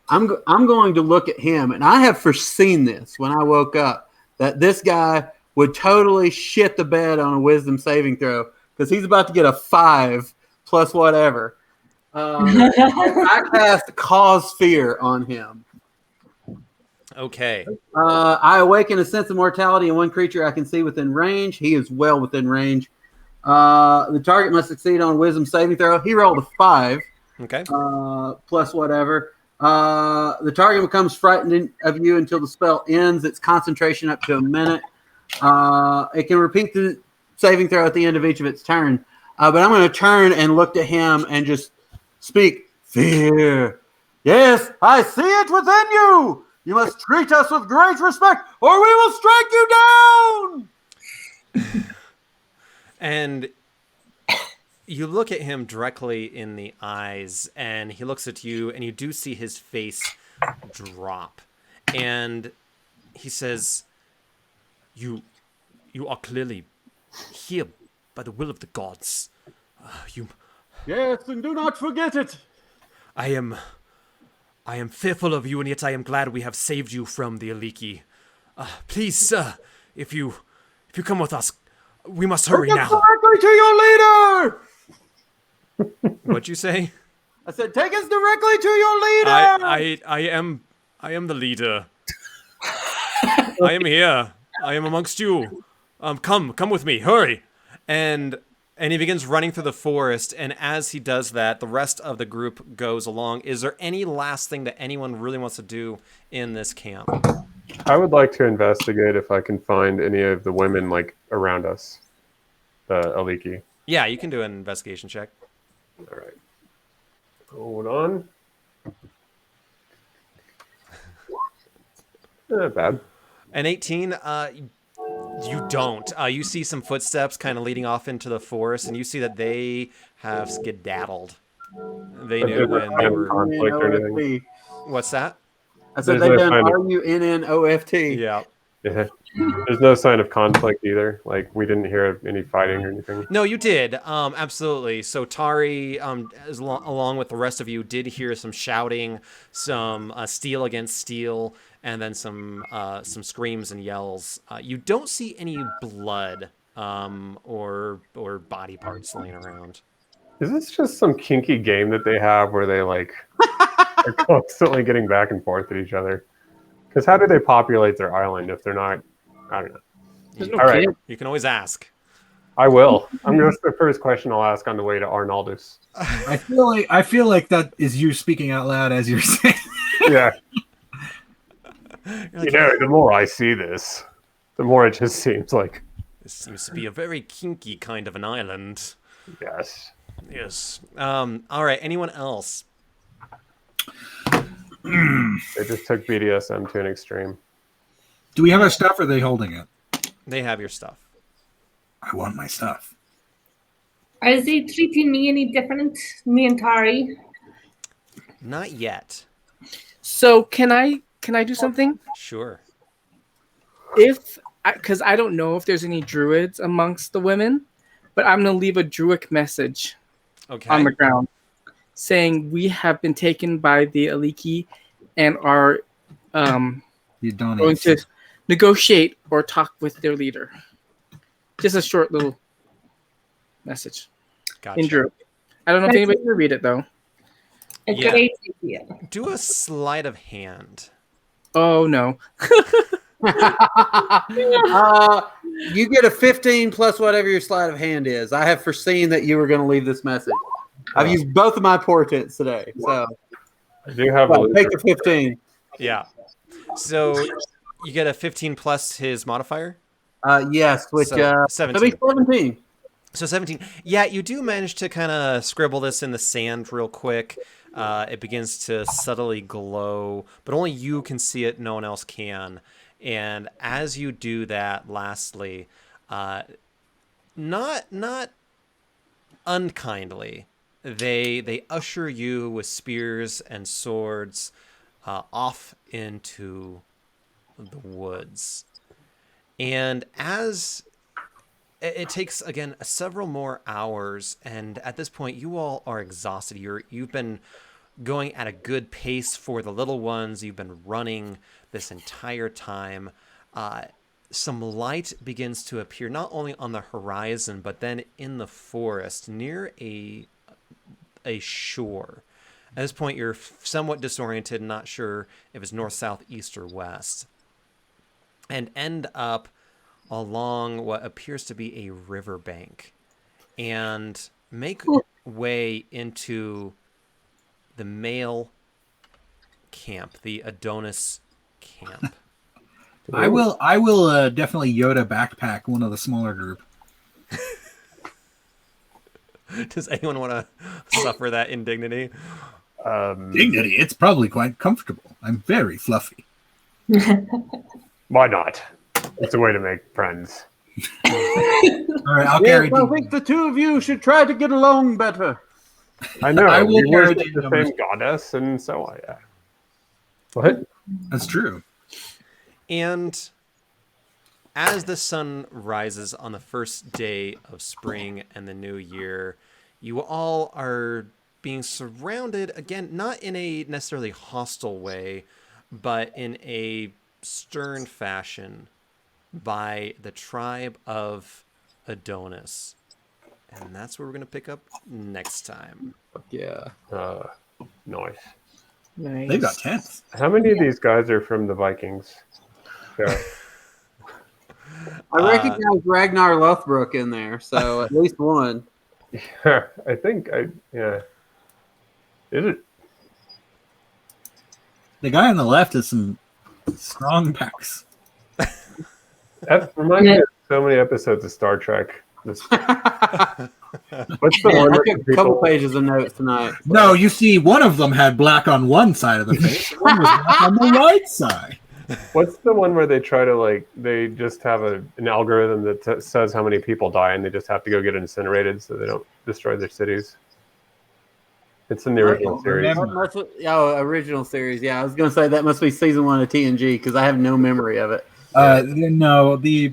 I'm going to look at him, and I have foreseen this when I woke up, that this guy would totally shit the bed on a wisdom saving throw because he's about to get a 5 plus whatever. I cast Cause Fear on him. Okay. I awaken a sense of mortality in one creature I can see within range. He is well within range. The target must succeed on a wisdom saving throw. He rolled a 5. Okay. Plus whatever. The target becomes frightened of you until the spell ends. Its concentration up to a minute. It can repeat the saving throw at the end of each of its turn. But I'm going to turn and look to him and just speak fear. Yes, I see it within you. You must treat us with great respect, or we will strike you down. And you look at him directly in the eyes, and he looks at you, and you do see his face drop. And he says, You are clearly here by the will of the gods. Yes, and do not forget it. I am fearful of you, and yet I am glad we have saved you from the Aliki. Please, sir, if you come with us, we must hurry now. Directly to your leader. What'd you say? I said, take us directly to your leader. I am the leader. I am here. I am amongst you. Come with me. Hurry. And he begins running through the forest, and as he does that, the rest of the group goes along. Is there any last thing that anyone really wants to do in this camp? I would like to investigate if I can find any of the women like around us. The Aliki. Yeah, you can do an investigation check. All right. Hold on. Not bad. An 18, you don't. You see some footsteps kind of leading off into the forest, and you see that they have skedaddled. They knew when they were... conflict or anything. What's that? I said There's they no done sign of- RUNNOFT. Yeah. Yeah. There's no sign of conflict either. Like, we didn't hear of any fighting or anything. No, you did. Absolutely. So Tari, along with the rest of you, did hear some shouting, some steel against steel, and then some screams and yells. You don't see any blood or body parts laying around. Is this just some kinky game that they have where they like are constantly getting back and forth at each other? Because how do they populate their island if they're not? I don't know. There's no All right, kid. You can always ask. I will. That's the first question I'll ask on the way to Arnaldus. I feel like that is you speaking out loud as you're saying. Yeah. You're like, The more I see this, the more it just seems like this seems to be a very kinky kind of an island. yes. Yes. All right. Anyone else? They just took BDSM to an extreme. Do we have our stuff or are they holding it? They have your stuff. I want my stuff. Are they treating me any different, me and Tari? Not yet. So can I do something? Sure. Because I don't know if there's any druids amongst the women, but I'm gonna leave a druidic message Okay. on the ground saying we have been taken by the Aliki and are The going Adonis. to negotiate or talk with their leader. Just a short little message Gotcha. in Druid. I don't know if anybody can read it though. A Yeah. great idea. Do a sleight of hand. Oh no. You get a 15 plus whatever your sleight of hand is. I have foreseen that you were going to leave this message. I've used both of my portents today, so I do have well, a take the 15. Yeah. So you get a 15 plus his modifier. Yes, which So, that'll be 17. So 17. Yeah, you do manage to kind of scribble this in the sand real quick. It begins to subtly glow, but only you can see it. No one else can. And as you do that, lastly, not unkindly, they usher you with spears and swords off into the woods. And as it takes, again, several more hours, and at this point, you all are exhausted. You've been going at a good pace for the little ones. You've been running this entire time. Some light begins to appear, not only on the horizon, but then in the forest near a shore. At this point, you're somewhat disoriented, not sure if it's north, south, east, or west, and end up along what appears to be a riverbank and make way into the male camp, the Adonis camp. I will definitely Yoda backpack one of the smaller group. Does anyone want to suffer that indignity? Dignity, it's probably quite comfortable. I'm very fluffy. Why not? It's a way to make friends. All right, I'll Yes, carry I D. think the two of you should try to get along better. I know. I will We carry worship the the numbers. same goddess, and so on. Yeah. What? That's true. And as the sun rises on the first day of spring and the new year, you all are being surrounded, again, not in a necessarily hostile way, but in a stern fashion by the tribe of Adonis. And that's where we're going to pick up next time. Yeah. Nice. Nice. They've got tents. How many of these guys are from the Vikings? Yeah. I recognize Ragnar Lothbrok in there, so at least one. I think yeah. Is it? The guy on the left has some strong pecs. That reminds me of so many episodes of Star Trek. What's the one I with took the a couple people? pages of notes tonight. No, you see, one of them had black on one side of the face, and one was black on the right side. What's the one where they try to they just have an algorithm that says how many people die, and they just have to go get incinerated so they don't destroy their cities? It's in the original series. Original series. Yeah, I was going to say that must be season 1 of TNG because I have no memory of it. No, the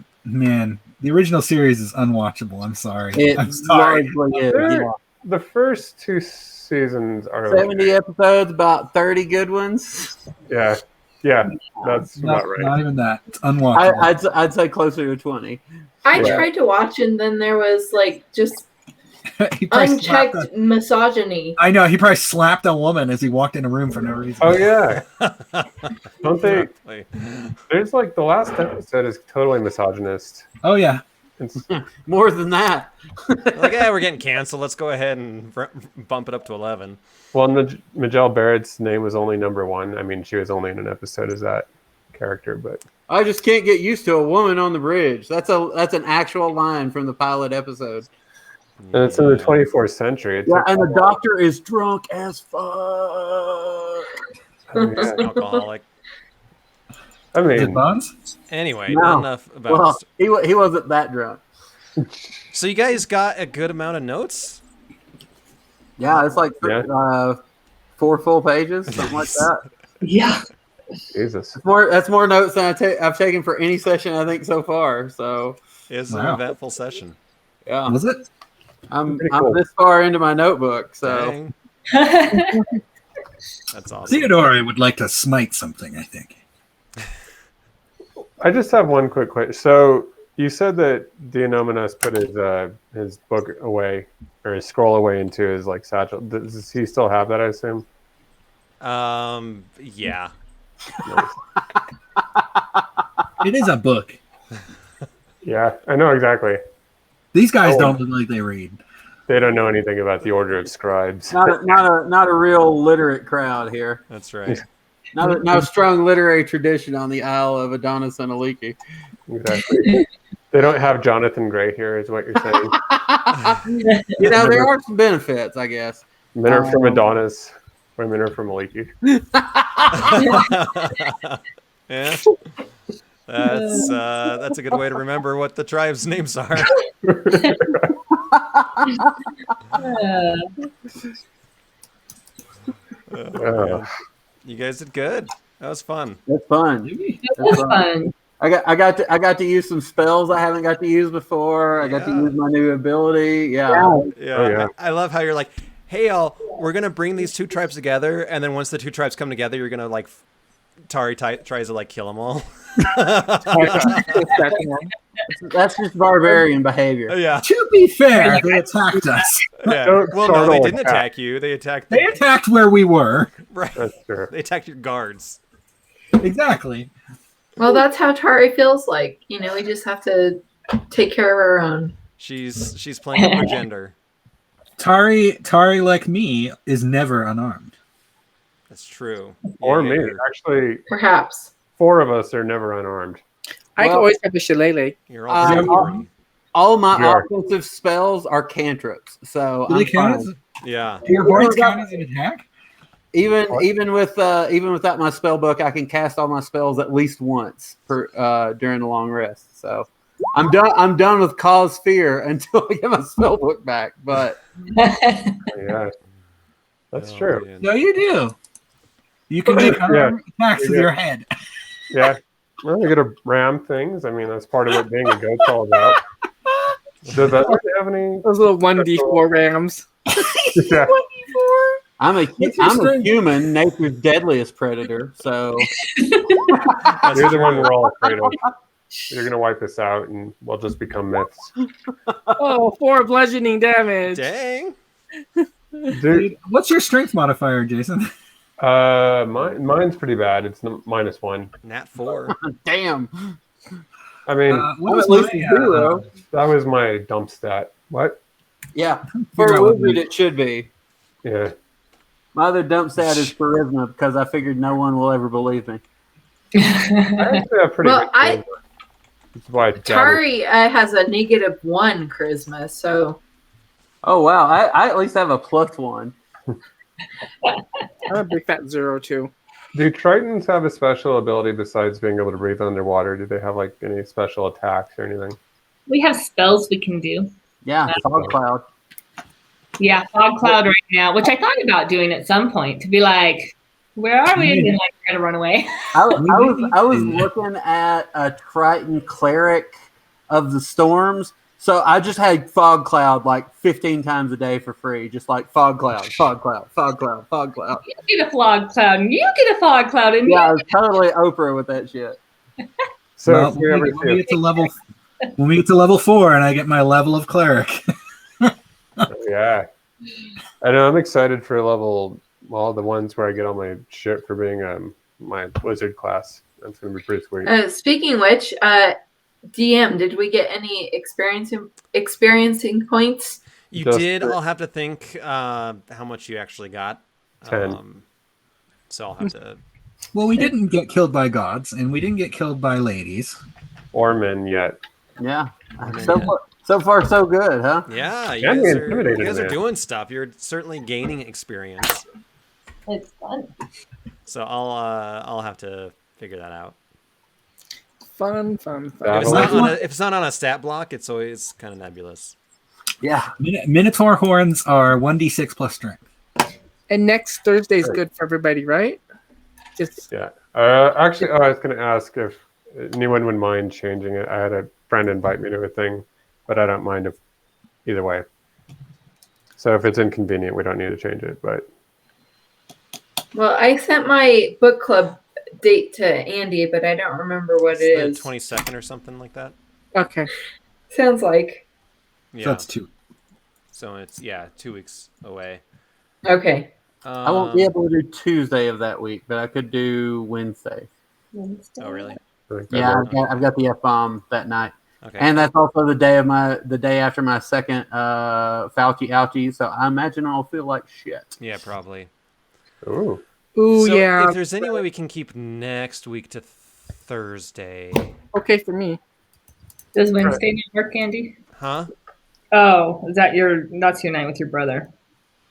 original series is unwatchable. I'm sorry. I'm sorry. Largely is. The first 2 seasons are 70 episodes, about 30 good ones. Yeah, that's about right. Not even that. It's unwatchable. I'd say closer to 20. I tried to watch, and then there was just He probably unchecked misogyny. I know. He probably slapped a woman as he walked in a room for no reason. Oh yeah. Don't they? There's the last episode is totally misogynist. Oh yeah. It's, More than that. We're getting canceled. Let's go ahead and bump it up to 11. well, Majel Barrett's name was only number 1. I mean, she was only in an episode as that character, but I just can't get used to a woman on the bridge. That's an actual line from the pilot episode. and it's in the 24th century. It Yeah, took and the a while. doctor is drunk as fuck. Oh, yeah. Alcoholic. I Is it mean, Bones? Anyway, No. not enough about. Well, he wasn't that drunk. So you guys got a good amount of notes? Yeah, it's 4 full pages, something like Nice. that. Yeah. Jesus. That's more notes than I've taken for any session I think so far. So It's an Wow. eventful session. yeah, Was it? I'm Pretty cool. this far into my notebook. So Dang. That's awesome. Theodore would like to smite something, I think. I just have one quick question. So you said that Dionomenos put his book away, or his scroll away into his satchel. Does he still have that? I assume. Yeah. It is a book. Yeah, I know exactly. These guys Oh. don't look like they read. They don't know anything about the Order of Scribes. not a real literate crowd here. That's right. Not a strong literary tradition on the Isle of Adonis and Aliki. Exactly. They don't have Jonathan Gray here, is what you're saying. There are some benefits, I guess. Men are from Adonis. Women are from Aliki. Yeah. That's a good way to remember what the tribe's names are. You guys did good. That was fun. That's fun. That's fun. I got to use some spells I haven't got to use before. I got to use my new ability. Yeah. Oh, yeah. I love how you're like, hey, y'all, we're going to bring these 2 tribes together. And then once the 2 tribes come together, you're going to Tari tries to kill them all. That's just barbarian behavior. Yeah. To be fair, they attacked us. Yeah. Don't Well, no, startle they a didn't cat. attack you. They attacked. They attacked where we were. Right. That's true. They attacked your guards. Exactly. Well, that's how Tari feels like. We just have to take care of our own. She's playing up her gender. Tari, like me, is never unarmed. That's true. Or Yeah, me. you're- Actually, Perhaps. 4 of us are never unarmed. I Well- always have a shillelagh. You're all free. All my You are. offensive spells are cantrips, so Do I'm they count fine. as, Yeah. do your horns count as an attack? Even without my spell book, I can cast all my spells at least once during a long rest. So I'm done. I'm done with cause fear until I get my spell book back. But Yeah, that's Oh, true. man. No, you do. You can make other attacks with your head. Yeah, well, you got to ram things. I mean, that's part of what being a goat's all about. Does that have any? Those little 1d4 rams. Yeah. I'm a What's your strength? human, nature's deadliest predator. So That's You're the one true. we're all afraid of. You're gonna wipe us out, and we'll just become myths. Oh, 4 bludgeoning damage. Dang. Dude, What's your strength modifier, Jason? mine's pretty bad. It's -1. Nat 4. damn. I mean, What was at least my, a 0. that was my dump stat. What? Yeah, figure for a out what wizard my- it should be. Yeah. My other dump stat is charisma because I figured no one will ever believe me. I actually have pretty Well, good charisma. That's why Tari has a -1 charisma, so Oh wow, I at least have a +1. I have a big fat 0 too. Do Tritons have a special ability besides being able to breathe underwater? Do they have like any special attacks or anything? We have spells we can do. Yeah, fog cloud. Yeah, fog cloud right now, which I thought about doing at some point to be like, where are we? And then like try to run away. I was looking at a Triton cleric of the storms, so I just had fog cloud like 15 times a day for free, just like fog cloud, fog cloud, fog cloud, fog cloud. You get a fog cloud, and you get a fog cloud, and Yeah, I you was totally Oprah with that shit. So Well, if we ever when we see get to level 4 and I get my level of cleric. yeah. I know I'm excited for level the ones where I get all my shit for being my wizard class. That's gonna be pretty sweet. speaking of which, DM, did we get any experiencing points? You Just did. for- I'll have to think how much you actually got. 10. So I'll have to. Well, we didn't get killed by gods, and we didn't get killed by ladies. Or men yet. Yeah, mean, so yeah. so far so good, huh? Yeah, you Can be guys intimidating, are man. doing stuff. You're certainly gaining experience. it's fun. So I'll have to figure that out. Fun. If Battle. it's not on a stat block, it's always kind of nebulous. Yeah, Minotaur horns are 1d6 plus strength. And next Thursday's good for everybody, right? Just Yeah. Actually, I was gonna ask if anyone would mind changing it. I had a friend invite me to a thing, but I don't mind if either way. So if it's inconvenient, we don't need to change it. But Well, I sent my book club date to Andy, but I don't remember what it It's is. the 22nd or something like that. okay. Sounds like. Yeah. So that's 2. So it's 2 weeks away. Okay. I won't be able to do Tuesday of that week, but I could do Wednesday. Oh really? I think that Yeah, works. I've got the F-bomb that night. Okay. And that's also the day after my second Fauci ouchie, so I imagine I'll feel like shit. Yeah, probably. Ooh. Ooh, So yeah. if there's any way we can keep next week to Thursday, Okay for me. Does Wednesday not work, Andy? huh? Oh, that's your night with your brother.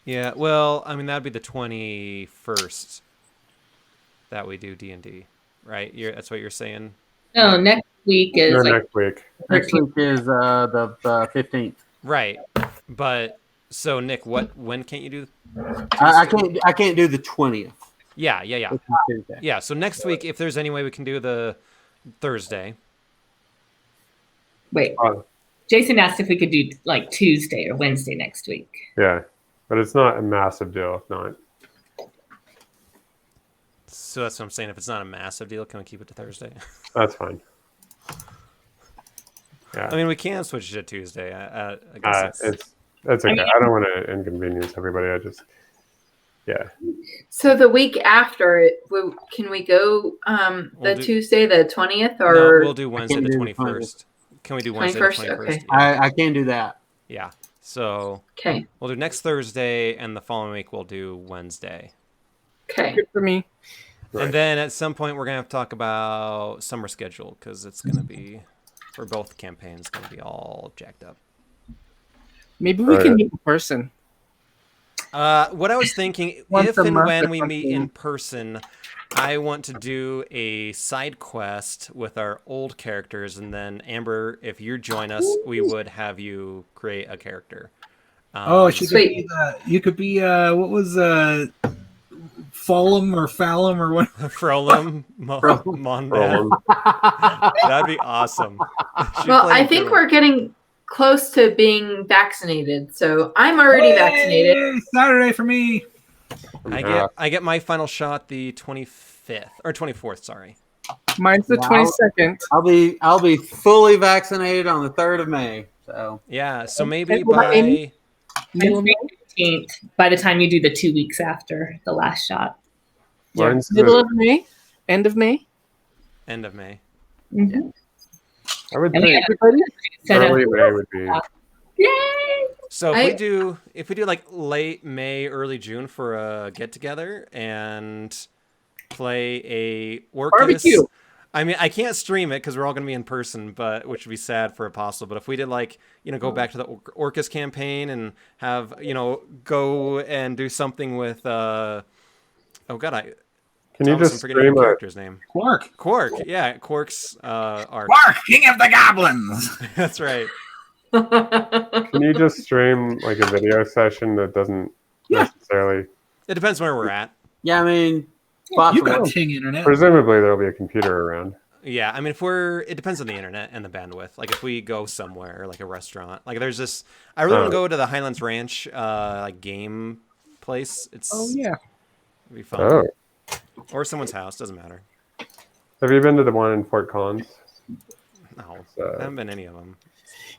Yeah. Well, I mean that'd be the 21st that we do D&D, right? That's what you're saying. No, next week is Or like next week. Next week is the 15th. Right. But so Nick, when can't you do? I can't do the 20th. Yeah. which is Tuesday. Yeah. So next week, if there's any way we can do the Thursday. wait. Jason asked if we could do like Tuesday or Wednesday next week. Yeah. But it's not a massive deal if not. So that's what I'm saying. If it's not a massive deal, can we keep it to Thursday? That's fine. Yeah. I mean, we can switch it to Tuesday. I guess It's okay. I don't want to inconvenience everybody. I just yeah. So the week after, can we go We'll do- Tuesday, the 20th, no, or we'll do Wednesday the do the 21st. Can we do Wednesday the 21st? 21st? Okay. I can do that. Yeah. So okay, we'll do next Thursday, and the following week we'll do Wednesday. okay. Good for me. Right. And then at some point we're gonna have to talk about summer schedule because it's gonna be for both campaigns gonna be all jacked up. Maybe we Right. can meet in person. What I was thinking, Once if a and month when or we meet something. in person, I want to do a side quest with our old characters, and then Amber, if you join us, we would have you create a character. Oh, she could Sweet. be the. You could be what was Fallum or Fallum or what? Frolum, Monbad. That'd be awesome. She'd Well, play I a think good we're getting close to being vaccinated, so I'm already vaccinated. Hey, Saturday for me. one. I get my final shot the 25th or 24th. Sorry. Mine's the Wow. 22nd. I'll be fully vaccinated on the 3rd of May. So Yeah. So maybe What about Amy? by Middle of May? 15th, by the time you do the 2 weeks after the last shot. Yeah. Mine's Middle of May? End of May? end of May. Mhm. I would And think Everybody? Set up- early May would be. Yay! So I- if we do like late May, early June for a get together and play a Orcus. Barbecue. I mean, I can't stream it because we're all going to be in person, but which would be sad for Apostle. But if we did like, go back to the Orcus campaign and have, go and do something with, oh God, Can you I'm just forgetting stream the a character's name. Quark. Quark, yeah, Quark's arc. Quark, King of the Goblins. That's right. Can you just stream like a video session that doesn't necessarily? It depends where we're at. yeah, I mean, You possible. got Ting internet. Presumably there'll be a computer around. Yeah, I mean, it depends on the internet and the bandwidth. Like, if we go somewhere, like a restaurant, like there's this, I really want to go to the Highlands Ranch, like game place. Oh, yeah. It'd be fun. Oh, Or someone's house, doesn't matter. have you been to the one in Fort Collins? No, So- I haven't been any of them.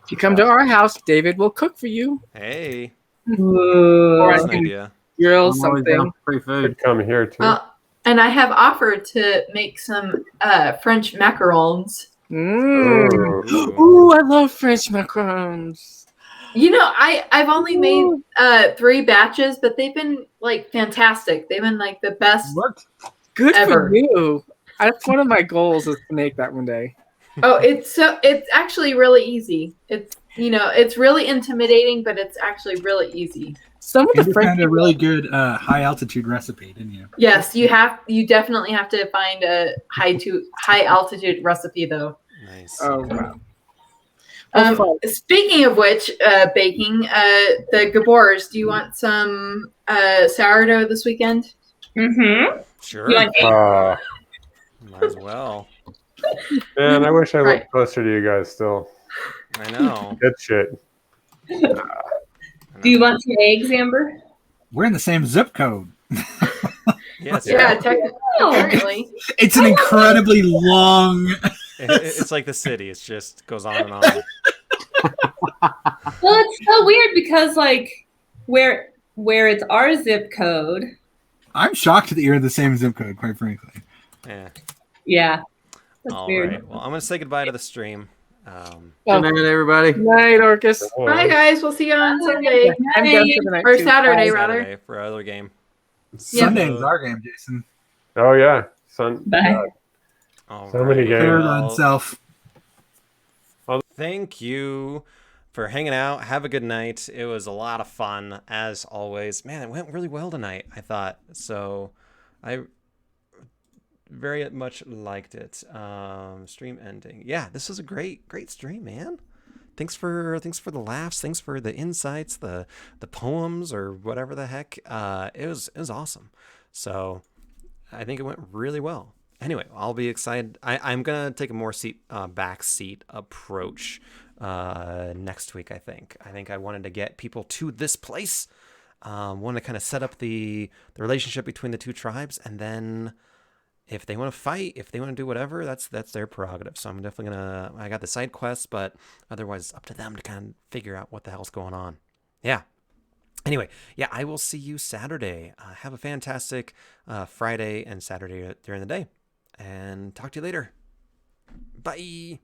If you come to our house, David will cook for you. Hey, Or I that's an can idea. grill I'm always down something. for free food. Could come here too. And I have offered to make some French macarons. Mm. Ooh. Ooh, I love French macarons. I've only made 3 batches, but they've been like fantastic. They've been like the best. Good Ever. for you. That's one of my goals is to make that one day. Oh, it's actually really easy. It's really intimidating, but it's actually really easy. Some of You the French found a really good high altitude recipe, didn't you? Yes, you definitely have to find a high altitude recipe though. Nice. Oh wow. Fun. Speaking of which, baking, the Gabors, do you want some sourdough this weekend? Mm-hmm. Sure. You want Might as well. Man, I wish I Right. lived closer to you guys still. I know. Good shit. Do you want some eggs, Amber? We're in the same zip code. Yes. Yeah, apparently. It's an incredibly long. It's like the city. It just goes on and on. Well, it's so weird because like where it's our zip code. I'm shocked that you're in the same zip code, quite frankly. Yeah. Yeah. That's All weird. right. Well, I'm gonna say goodbye to the stream. Good night, everybody. Night, Orcus. Bye guys, we'll see you on Sunday. I'm done for the night Or too. Saturday, Bye. rather. Saturday for our other game. Sunday is our game, Jason. Oh yeah, son. Bye. All So many games. Paragon self. Thank you for hanging out. Have a good night. It was a lot of fun, as always. Man, it went really well tonight, I thought. So I very much liked it. Stream ending. Yeah, this was a great stream, man. Thanks for the laughs. Thanks for the insights, the poems, or whatever the heck. It was awesome. So I think it went really well. Anyway, I'll be excited. I'm gonna take a more back seat approach next week. I think I wanted to get people to this place. Want to kind of set up the relationship between the two tribes, and then if they want to fight, if they want to do whatever, that's their prerogative. So I'm definitely I got the side quests, but otherwise it's up to them to kind of figure out what the hell's going on. Yeah. Anyway, yeah, I will see you Saturday. Have a fantastic Friday and Saturday during the day. And talk to you later. Bye.